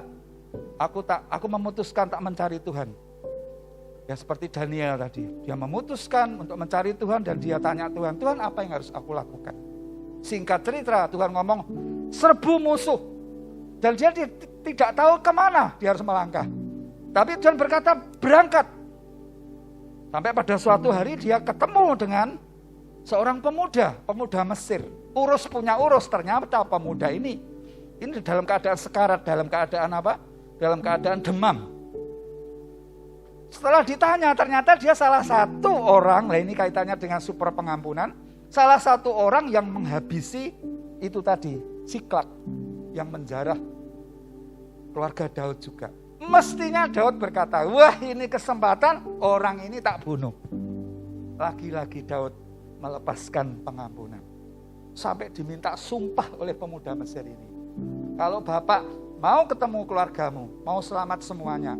aku memutuskan tak mencari Tuhan. Ya seperti Daniel tadi, dia memutuskan untuk mencari Tuhan dan dia tanya Tuhan, Tuhan apa yang harus aku lakukan? Singkat cerita, Tuhan ngomong, serbu musuh. Dan dia tidak tahu kemana dia harus melangkah. Tapi Tuhan berkata, berangkat. Sampai pada suatu hari dia ketemu dengan seorang pemuda Mesir. Urus punya urus, ternyata pemuda ini dalam keadaan sekarat, dalam keadaan apa? Dalam keadaan demam. Setelah ditanya, ternyata dia salah satu orang, ini kaitannya dengan super pengampunan, salah satu orang yang menghabisi itu tadi, Siklak, yang menjarah keluarga Daud juga. Mestinya Daud berkata, wah ini kesempatan, orang ini tak bunuh. Lagi-lagi Daud melepaskan pengampunan. Sampai diminta sumpah oleh pemuda Mesir ini. Kalau Bapak mau ketemu keluargamu, mau selamat semuanya,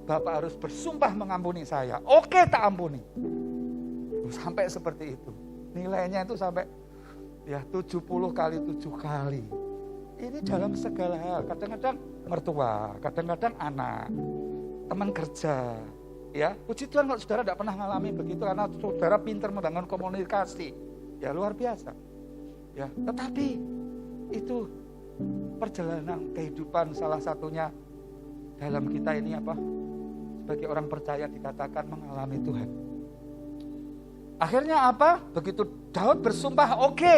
Bapak harus bersumpah mengampuni saya. Oke, tak ampuni. Sampai seperti itu. Nilainya itu sampai 70 kali 7 kali. Ini dalam segala hal. Kadang-kadang mertua, kadang-kadang anak, teman kerja. Ya, puji Tuhan kalau saudara tidak pernah mengalami begitu karena saudara pintar membangun komunikasi. Ya luar biasa. Ya, tetapi itu perjalanan kehidupan salah satunya dalam kita ini apa? Sebagai orang percaya dikatakan mengalami Tuhan. Akhirnya apa? Begitu Daud bersumpah, oke,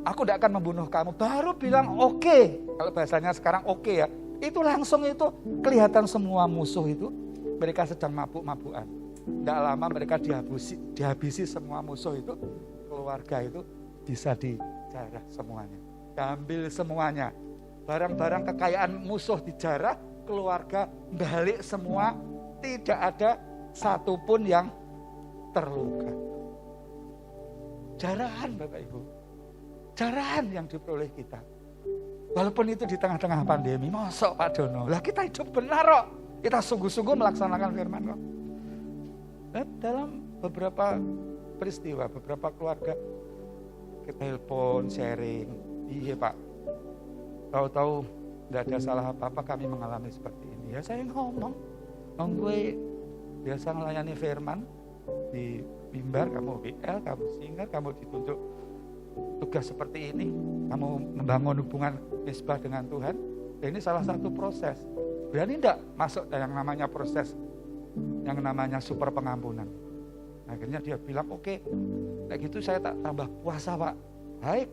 aku tidak akan membunuh kamu. Baru bilang oke. Kalau bahasanya sekarang oke ya. Itu langsung itu kelihatan semua musuh itu. Mereka sedang mabuk-mabukan. Tidak lama mereka dihabisi semua musuh itu. Keluarga itu bisa dijarah semuanya. Diambil semuanya. Barang-barang kekayaan musuh dijarah. Keluarga balik semua. Tidak ada satupun yang terluka. Jarahan Bapak Ibu. Jarahan yang diperoleh kita. Walaupun itu di tengah-tengah pandemi. Mosok Pak Dono. Lah kita hidup benar kok. Kita sungguh-sungguh melaksanakan firman kok. Dalam beberapa peristiwa, beberapa keluarga kita telepon, sharing. Iya Pak, tahu-tahu tidak ada salah apa-apa kami mengalami seperti ini. Ya saya ngomong gue biasa melayani firman di mimbar, kamu BL, kamu singer, kamu ditunjuk tugas seperti ini, kamu membangun hubungan misbah dengan Tuhan. Ya ini salah satu proses. Berani enggak masuk yang namanya proses, yang namanya super pengampunan. Akhirnya dia bilang, oke, kayak gitu saya tak tambah puasa Pak. Baik,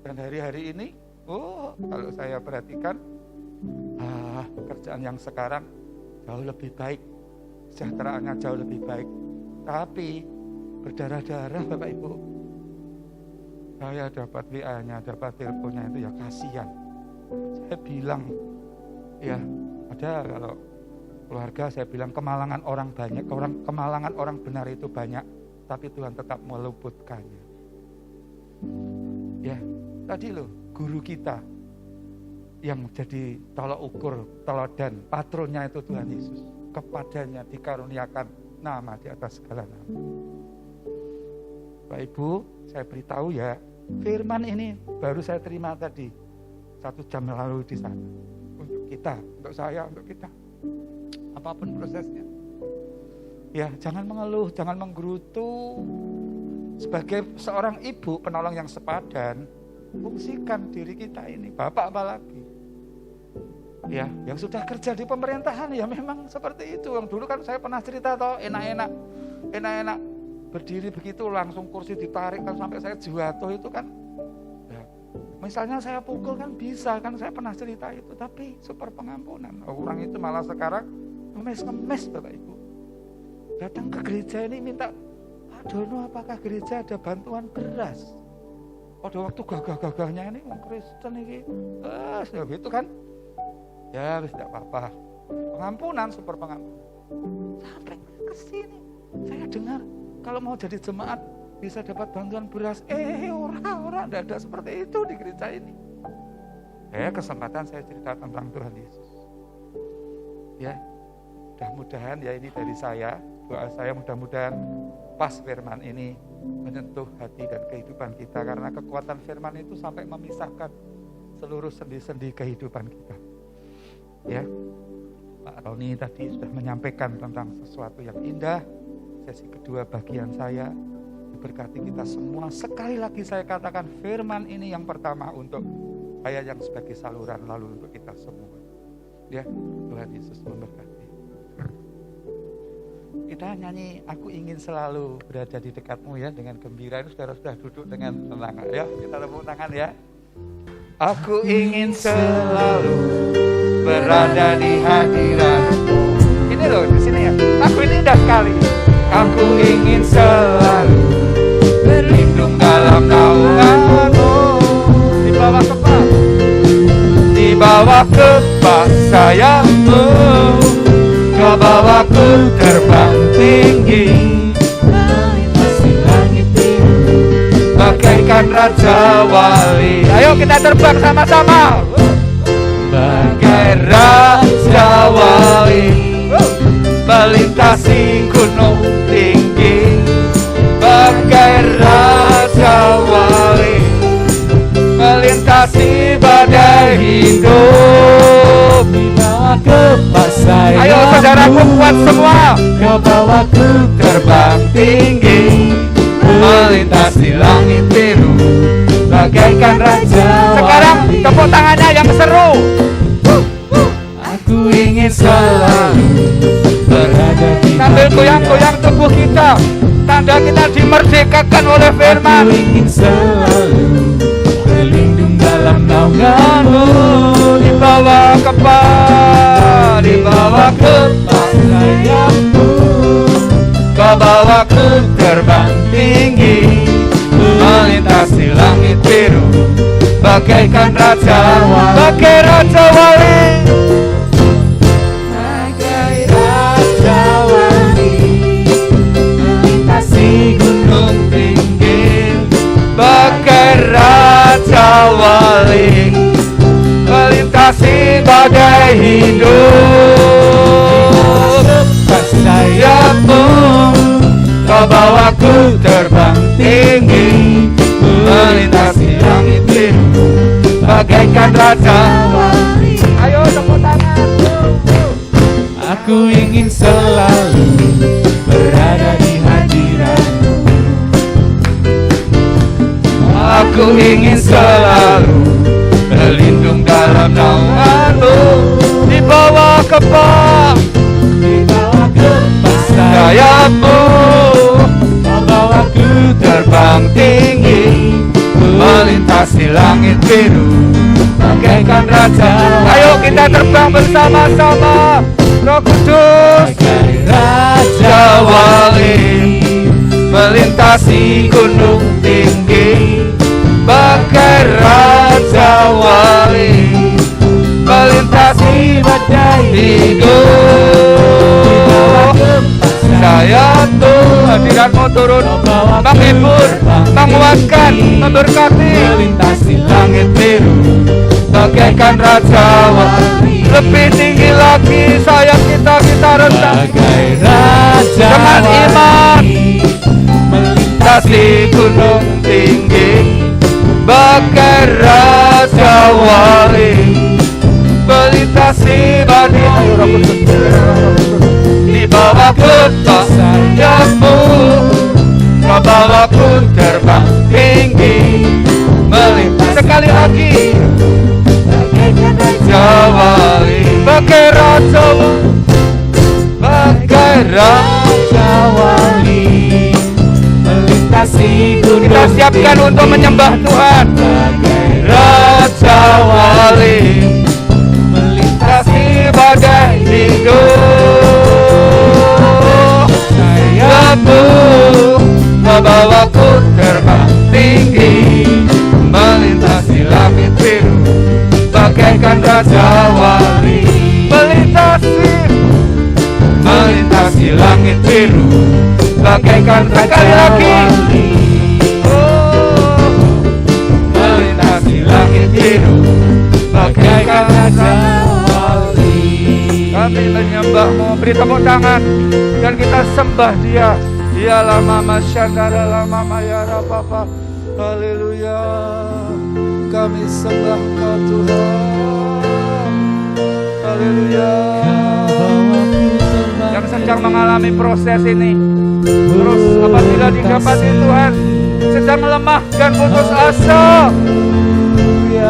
dan hari-hari ini, kalau saya perhatikan, pekerjaan yang sekarang jauh lebih baik, kesejahteraannya jauh lebih baik. Tapi berdarah-darah Bapak Ibu. Saya dapat WA-nya, dapat teleponnya itu ya kasihan. Saya bilang, ya ada kalau keluarga saya bilang kemalangan orang banyak, kemalangan orang benar itu banyak, tapi Tuhan tetap meluputkannya. Ya, tadi loh guru kita yang jadi tolak ukur, teladan, patronnya itu Tuhan Yesus. Kepadanya dikaruniakan nama di atas segala nama. Bapak Ibu, saya beritahu ya, firman ini baru saya terima tadi 1 jam lalu di sana. Untuk kita, untuk saya, untuk kita. Apapun prosesnya. Ya, jangan mengeluh, jangan menggerutu. Sebagai seorang ibu penolong yang sepadan, fungsikan diri kita ini, bapak apalagi. Ya, yang sudah kerja di pemerintahan ya memang seperti itu. Yang dulu kan saya pernah cerita toh, enak-enak berdiri begitu langsung kursi ditarik kan sampai saya jatuh itu kan. Ya, misalnya saya pukul kan bisa kan, saya pernah cerita itu, tapi super pengampunan. Orang itu malah sekarang ngemes Bapak Ibu. Datang ke gereja ini minta, Pak Dono apakah gereja ada bantuan beras? Pada waktu gagah-gagahnya ini orang Kristen ini, gitu kan? Ya, tidak apa-apa. Pengampunan, super pengampunan. Sampai ke sini, saya dengar kalau mau jadi jemaat bisa dapat bantuan beras. Orang tidak ada seperti itu di gereja ini. Kesempatan saya cerita tentang Tuhan Yesus. Ya, mudah-mudahan ya ini dari saya, doa saya mudah-mudahan pas firman ini menyentuh hati dan kehidupan kita, karena kekuatan firman itu sampai memisahkan seluruh sendi-sendi kehidupan kita. Ya, Pak Roni tadi sudah menyampaikan tentang sesuatu yang indah. Sesi kedua bagian saya, diberkati kita semua. Sekali lagi saya katakan firman ini yang pertama untuk saya yang sebagai saluran, lalu untuk kita semua. Ya, Tuhan Yesus memberkati. Kita nyanyi Aku Ingin Selalu Berada di Dekatmu ya, dengan gembira. Ini sudah duduk dengan tenang. Ya, kita tepuk tangan ya. Aku ingin selalu berada di hadirat-Mu. Ini loh di sini ya. Aku ini indah sekali. Aku ingin selalu berlindung dalam naungan-Mu. Di bawah kepak, di bawah kepak sayap-Mu. Kau bawaku terbang tinggi, langit biru, bagaikan raja wali. Ayo kita terbang sama-sama. kuat semua. Kau bawaku terbang tinggi, melintasi langit biru, bagaikan raja. Sekarang tepuk tangannya yang seru. Aku ingin selalu berada di Sambil goyang-goyang tubuh kita, tanda kita dimerdekakan oleh firman. Aku ingin selalu berlindung dalam naungan-Mu, Di bawah kepala, di bawah sayap-Mu. Kau bawaku terbang tinggi, melintasi langit biru, bagaikan raja, bagai raja wali. Bagai raja wali, melintasi gunung tinggi, Bagai raja wali, melintasi badai hidup. Sayapmu, kau bawaku terbang tinggi, melintasi langit biru, bagaikan raja wali. Ayo tepuk tangan. Aku ingin selalu berada di hadirat-Mu. Aku ingin selalu berlindung dalam naungan-Mu, di bawah kepala sayap-Mu. Kau bawaku Terbang tinggi, melintasi langit biru, bagaikan raja. Ayo kita terbang bersama-sama. Roh Kudus, bagai raja wali, melintasi gunung tinggi, bagai raja wali, melintasi badai hidup. Sayap-Mu, hadirat-Mu turun, menghibur, menguatkan, memberkati. melintasi Langit biru, bagaikan raja wali. Lebih tinggi lagi sayap kita rendah. bagai raja Dengan iman, melintasi melintasi gunung tinggi, bagai raja wali, melintasi badai. Di bawah kepala sayap-Mu, kau bawaku terbang tinggi, melintasi. Sekali lagi, raja wali, bagai raja wali, bagai raja wali, melintasi gunung kita siapkan untuk menyembah Tuhan. bagai Raja wali, melintasi badai hidup. Sayap-Mu, membawaku terbang tinggi, melintasi langit biru, bagaikan raja wali. Melintasi langit biru, bagaikan sekali lagi. Oh, melintasi langit biru, bagaikan raja wali. Kami menyembah-Mu, beri tepuk tangan dan kita sembah Dia. Dialah Mama Syandara la Mama ya Rababa. Haleluya. Kami sembah Kau Tuhan. Haleluya. Yang sedang mengalami proses ini, terus apabila didapati Tuhan sedang lemah dan putus asa,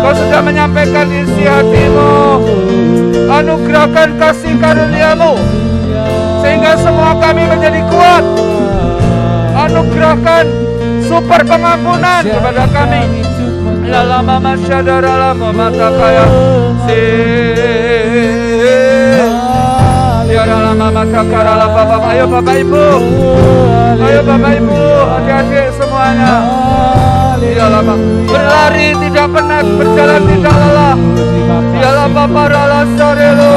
Kau sudah menyampaikan isi hati-Mu. Anugerahkan kasih karunia-Mu sehingga semua kami menjadi kuat. Anugerahkan super pengampunan kepada kami. Lala mama syadara lama mata kaya Tiara lama mata karala bapak. Ayo bapak ibu, ayo bapak ibu, adik-adik semuanya. Dia lama berlari tidak penat, berjalan tidak lelah. Dia lama para sarelo.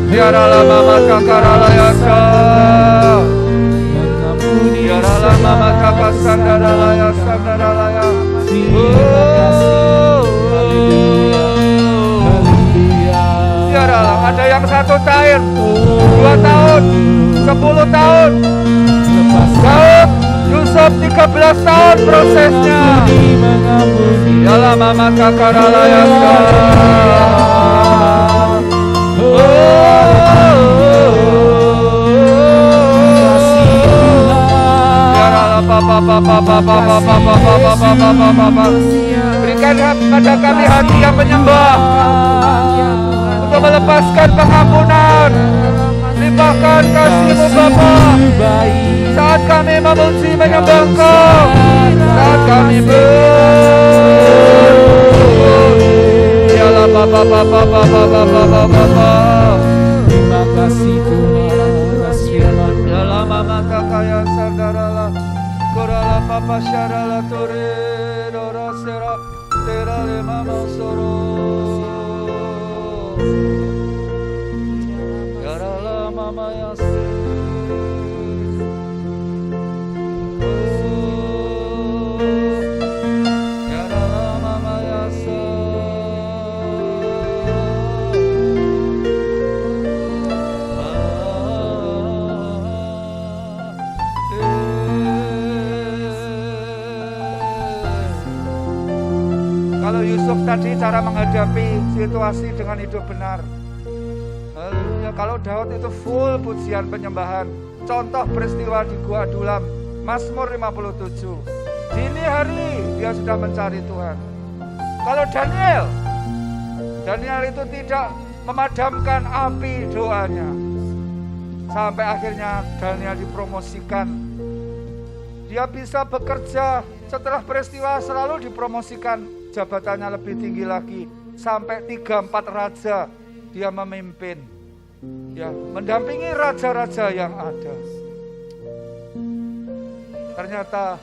Tiara lama mata karala yasa. Tiara lama mata kasandara laya sandara laya. Tiara lama ada yang 1 tahun, 2 tahun, 10 tahun. Daud Yusuf 13 tahun prosesnya. Ya lama mata karala yasa. Berikan pada kami hati yang menyembah, untuk melepaskan pengampunan. Limpahkan kasih-Mu Bapa saat kami memuji menyembah Engkau, saat kami dialah Bapa. Terima kasih Tuhan atas firman. Dalam mata kaya saudara Korala Papa Syarala Tore Dora Sera Tera Lema Mausoro Yarala Mama Yase Yarala Mama Yase Kalau Yusuf tadi cara menghadapi situasi dengan hidup benar. Kalau Daud itu full pujian penyembahan. Contoh peristiwa di Gua Adulam, Mazmur 57. Dini hari dia sudah mencari Tuhan. Kalau Daniel itu tidak memadamkan api doanya. Sampai akhirnya Daniel dipromosikan. Dia bisa bekerja setelah peristiwa selalu dipromosikan. Jabatannya lebih tinggi lagi, sampai 3-4 raja dia memimpin, ya, mendampingi raja-raja yang ada. Ternyata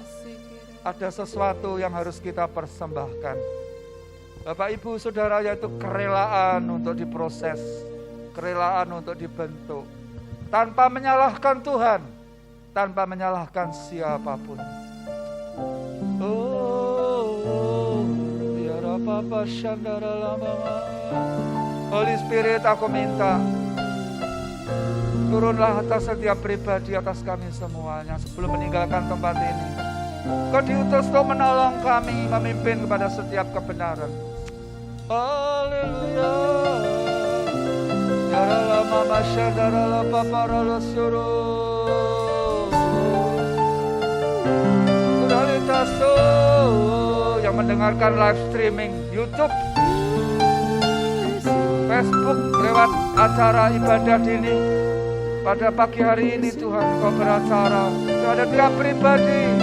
ada sesuatu yang harus kita persembahkan. Bapak Ibu Saudara, yaitu kerelaan untuk diproses, kerelaan untuk dibentuk, tanpa menyalahkan Tuhan, tanpa menyalahkan siapapun. Papa Shandara Lama. Holy Spirit, aku minta turunlah atas setiap pribadi, atas kami semuanya sebelum meninggalkan tempat ini. Kau diutus untuk menolong kami, memimpin kepada setiap kebenaran. Haleluya. Yarala Mama Shandara La Papa Ralo Suruh Kuralitaso yang mendengarkan live streaming YouTube, Facebook, lewat acara ibadah dini pada pagi hari ini. Tuhan, Kau beracara kepada tiap pribadi,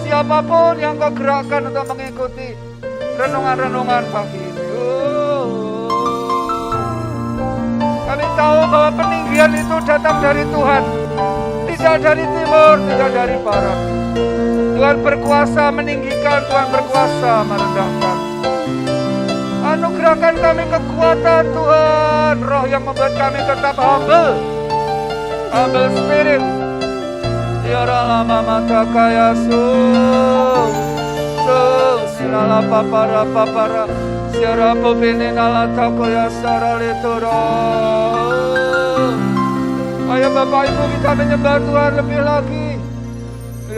siapapun yang Kau gerakkan untuk mengikuti renungan-renungan pagi ini. Kami tahu bahwa peninggian itu datang dari Tuhan, tidak dari timur, tidak dari barat. Tuhan berkuasa meninggikan, Tuhan berkuasa merendahkan. Anugerahkan kami kekuatan Tuhan, roh yang membuat kami tetap humble spirit. Tiara lama mata kaya sinala papara siara popini nala takoya sara litoro. Ayo Bapak Ibu, kita menyembah Tuhan lebih lagi.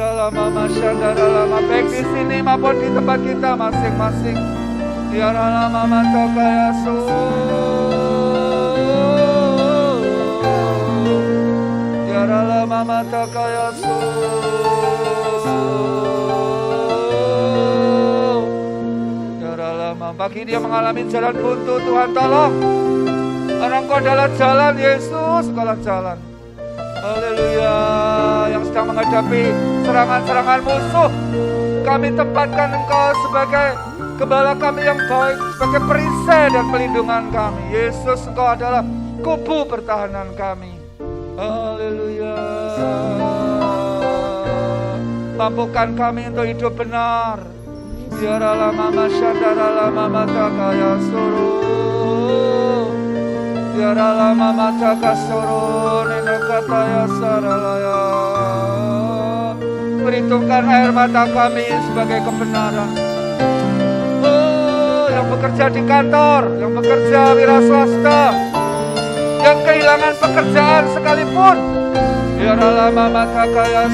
Lama masyadara lama, baik di sini maupun di tempat kita masing-masing. Tiara lama mata kaya tiara lama mata kaya tiara lama. Bagi dia mengalami jalan buntu, Tuhan tolong. Karena Engkau adalah jalan, Yesus, Engkaulah jalan. Haleluya. Yang sedang menghadapi serangan-serangan musuh, kami tempatkan Engkau sebagai gembala kami yang baik, sebagai perisai dan pelindungan kami. Yesus, Engkau adalah kubu pertahanan kami. Haleluya. Mampukan kami untuk hidup benar. Biara lama masyadara lama mata kaya suruh. Biara lama mata kasoro nena kataya saralaya. Perhitungkan air mata kami sebagai kebenaran. Oh, yang bekerja di kantor, yang bekerja wira swasta, yang kehilangan pekerjaan sekalipun, biara lama mata kaya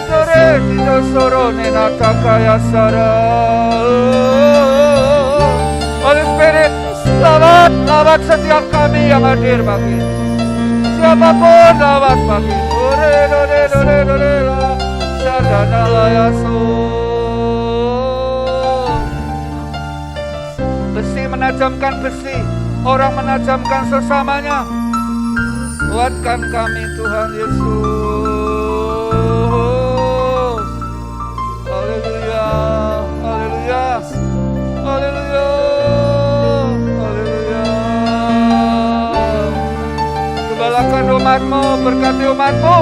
sore tidak soro nena kaya sara. Holy Spirit, lawat setiap kami yang hadir pagi ini. Siapapun lawat pagi ini. Besi menajamkan besi, orang menajamkan sesamanya. Kuatkan kami Tuhan Yesus. Haleluya, haleluya, haleluya, haleluya. Gembalakan umat-Mu, berkati umat-Mu.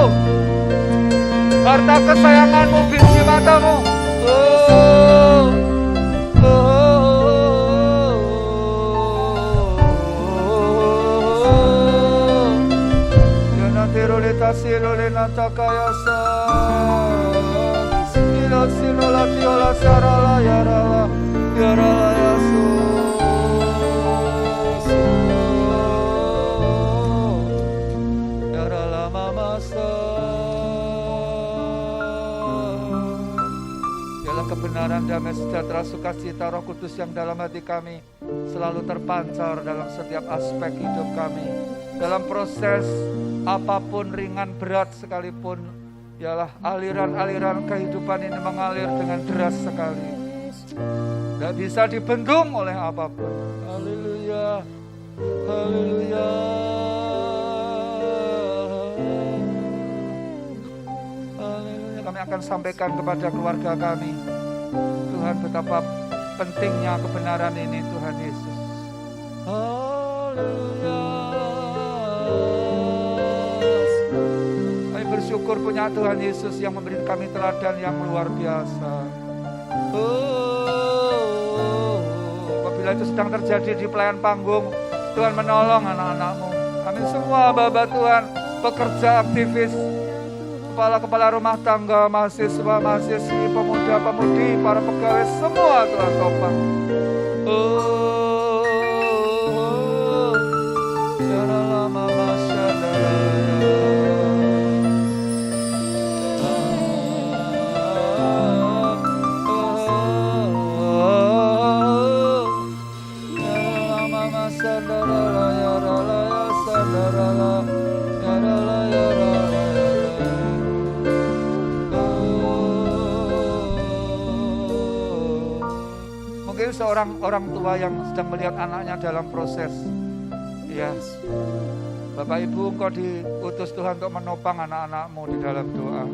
Harta kesayangan-Mu, biji mata-Mu. Kebenaran, damai, sejahtera, sukacita, Roh Kudus yang dalam hati kami selalu terpancar dalam setiap aspek hidup kami. Dalam proses apapun, ringan, berat sekalipun, ialah aliran-aliran kehidupan ini mengalir dengan deras sekali. Tidak bisa dibendung oleh apapun. Haleluya, haleluya. Haleluya. Kami akan sampaikan kepada keluarga kami, Tuhan, betapa pentingnya kebenaran ini, Tuhan Yesus. Haleluya. Kami bersyukur punya Tuhan Yesus yang memberi kami teladan yang luar biasa. Apabila itu sedang terjadi di pelayan panggung, Tuhan menolong anak-anak-Mu. Kami semua Bapa Tuhan, pekerja, aktivis, kepala-kepala rumah tangga, mahasiswa, mahasiswi, pemuda-pemudi, para pegawai, semua Tuhan topang. Seorang orang tua yang sedang melihat anaknya dalam proses, ya, Bapak Ibu, Engkau diutus Tuhan untuk menopang anak-anak-Mu di dalam doa.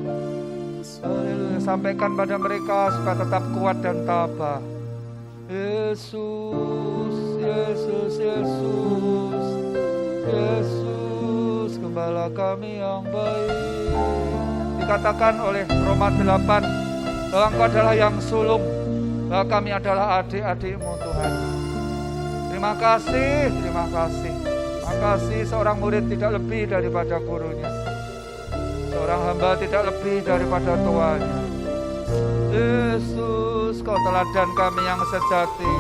Haleluya. Sampaikan pada mereka supaya tetap kuat dan tabah. Yesus, Yesus, Yesus, Yesus, Gembala kami yang baik. Dikatakan oleh Roma 8 bahwa Engkau adalah yang sulung, bahwa kami adalah adik-adik-Mu, Tuhan. Terima kasih, terima kasih. Terima kasih, seorang murid tidak lebih daripada gurunya. Seorang hamba tidak lebih daripada tuannya. Yesus, Kau teladan kami yang sejati.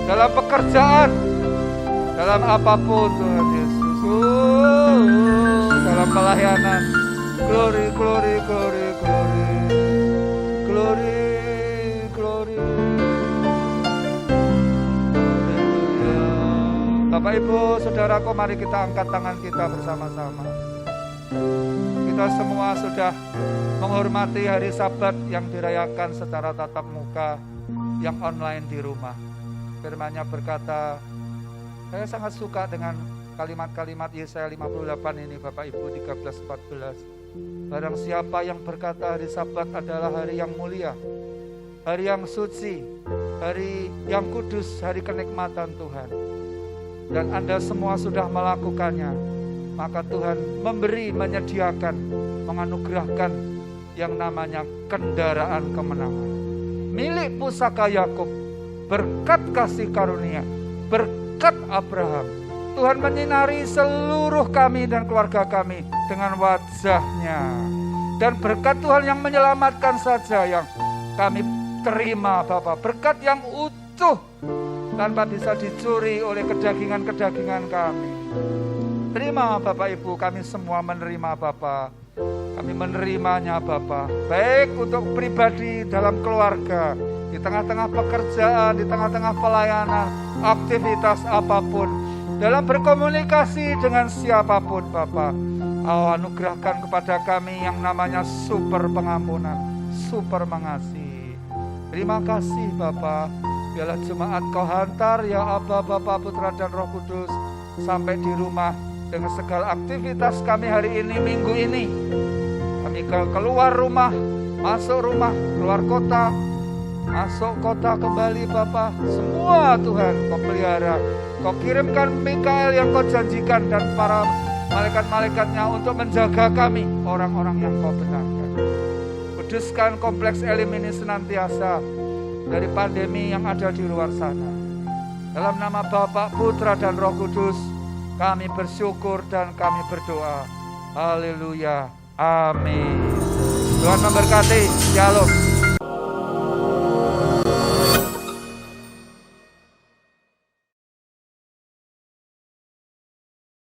Dalam pekerjaan, dalam apapun, Tuhan Yesus. Dalam pelayanan. Glory, glory, glory, glory. Glory. Bapak Ibu, saudaraku, mari kita angkat tangan kita bersama-sama. Kita semua sudah menghormati hari Sabat yang dirayakan secara tatap muka, yang online di rumah. Firman-Nya berkata, saya sangat suka dengan kalimat-kalimat Yesaya 58 ini, Bapak Ibu, 13-14. Barang siapa yang berkata hari Sabat adalah hari yang mulia, hari yang suci, hari yang kudus, hari kenikmatan Tuhan, dan Anda semua sudah melakukannya, maka Tuhan memberi, menyediakan, menganugerahkan yang namanya kendaraan kemenangan. Milik pusaka Yakub, berkat kasih karunia, berkat Abraham. Tuhan menyinari seluruh kami dan keluarga kami dengan wajah-Nya. Dan berkat Tuhan yang menyelamatkan saja yang kami terima, Bapak. Berkat yang utuh, tanpa bisa dicuri oleh kedagingan-kedagingan kami. Terima Bapak Ibu, kami semua menerima Bapak. Kami menerimanya Bapak. Baik untuk pribadi dalam keluarga, di tengah-tengah pekerjaan, di tengah-tengah pelayanan, aktivitas apapun, dalam berkomunikasi dengan siapapun Bapak. anugerahkan kepada kami yang namanya super pengampunan, super mengasihi. Terima kasih Bapa. Biarlah jemaat Kau hantar ya Aba, Bapa, Putra dan Roh Kudus sampai di rumah dengan segala aktivitas kami hari ini, minggu ini. Kami keluar rumah, masuk rumah, keluar kota, masuk kota kembali Bapa. Semua Tuhan Kau pelihara. Kau kirimkan Mikael yang Kau janjikan dan para malaikat-malaikatnya untuk menjaga kami, orang-orang yang Kau benarkan. Kuduskan kompleks Elim ini senantiasa dari pandemi yang ada di luar sana. Dalam nama Bapa, Putra dan Roh Kudus, kami bersyukur dan kami berdoa. Haleluya. Amin. Tuhan memberkati. Shalom.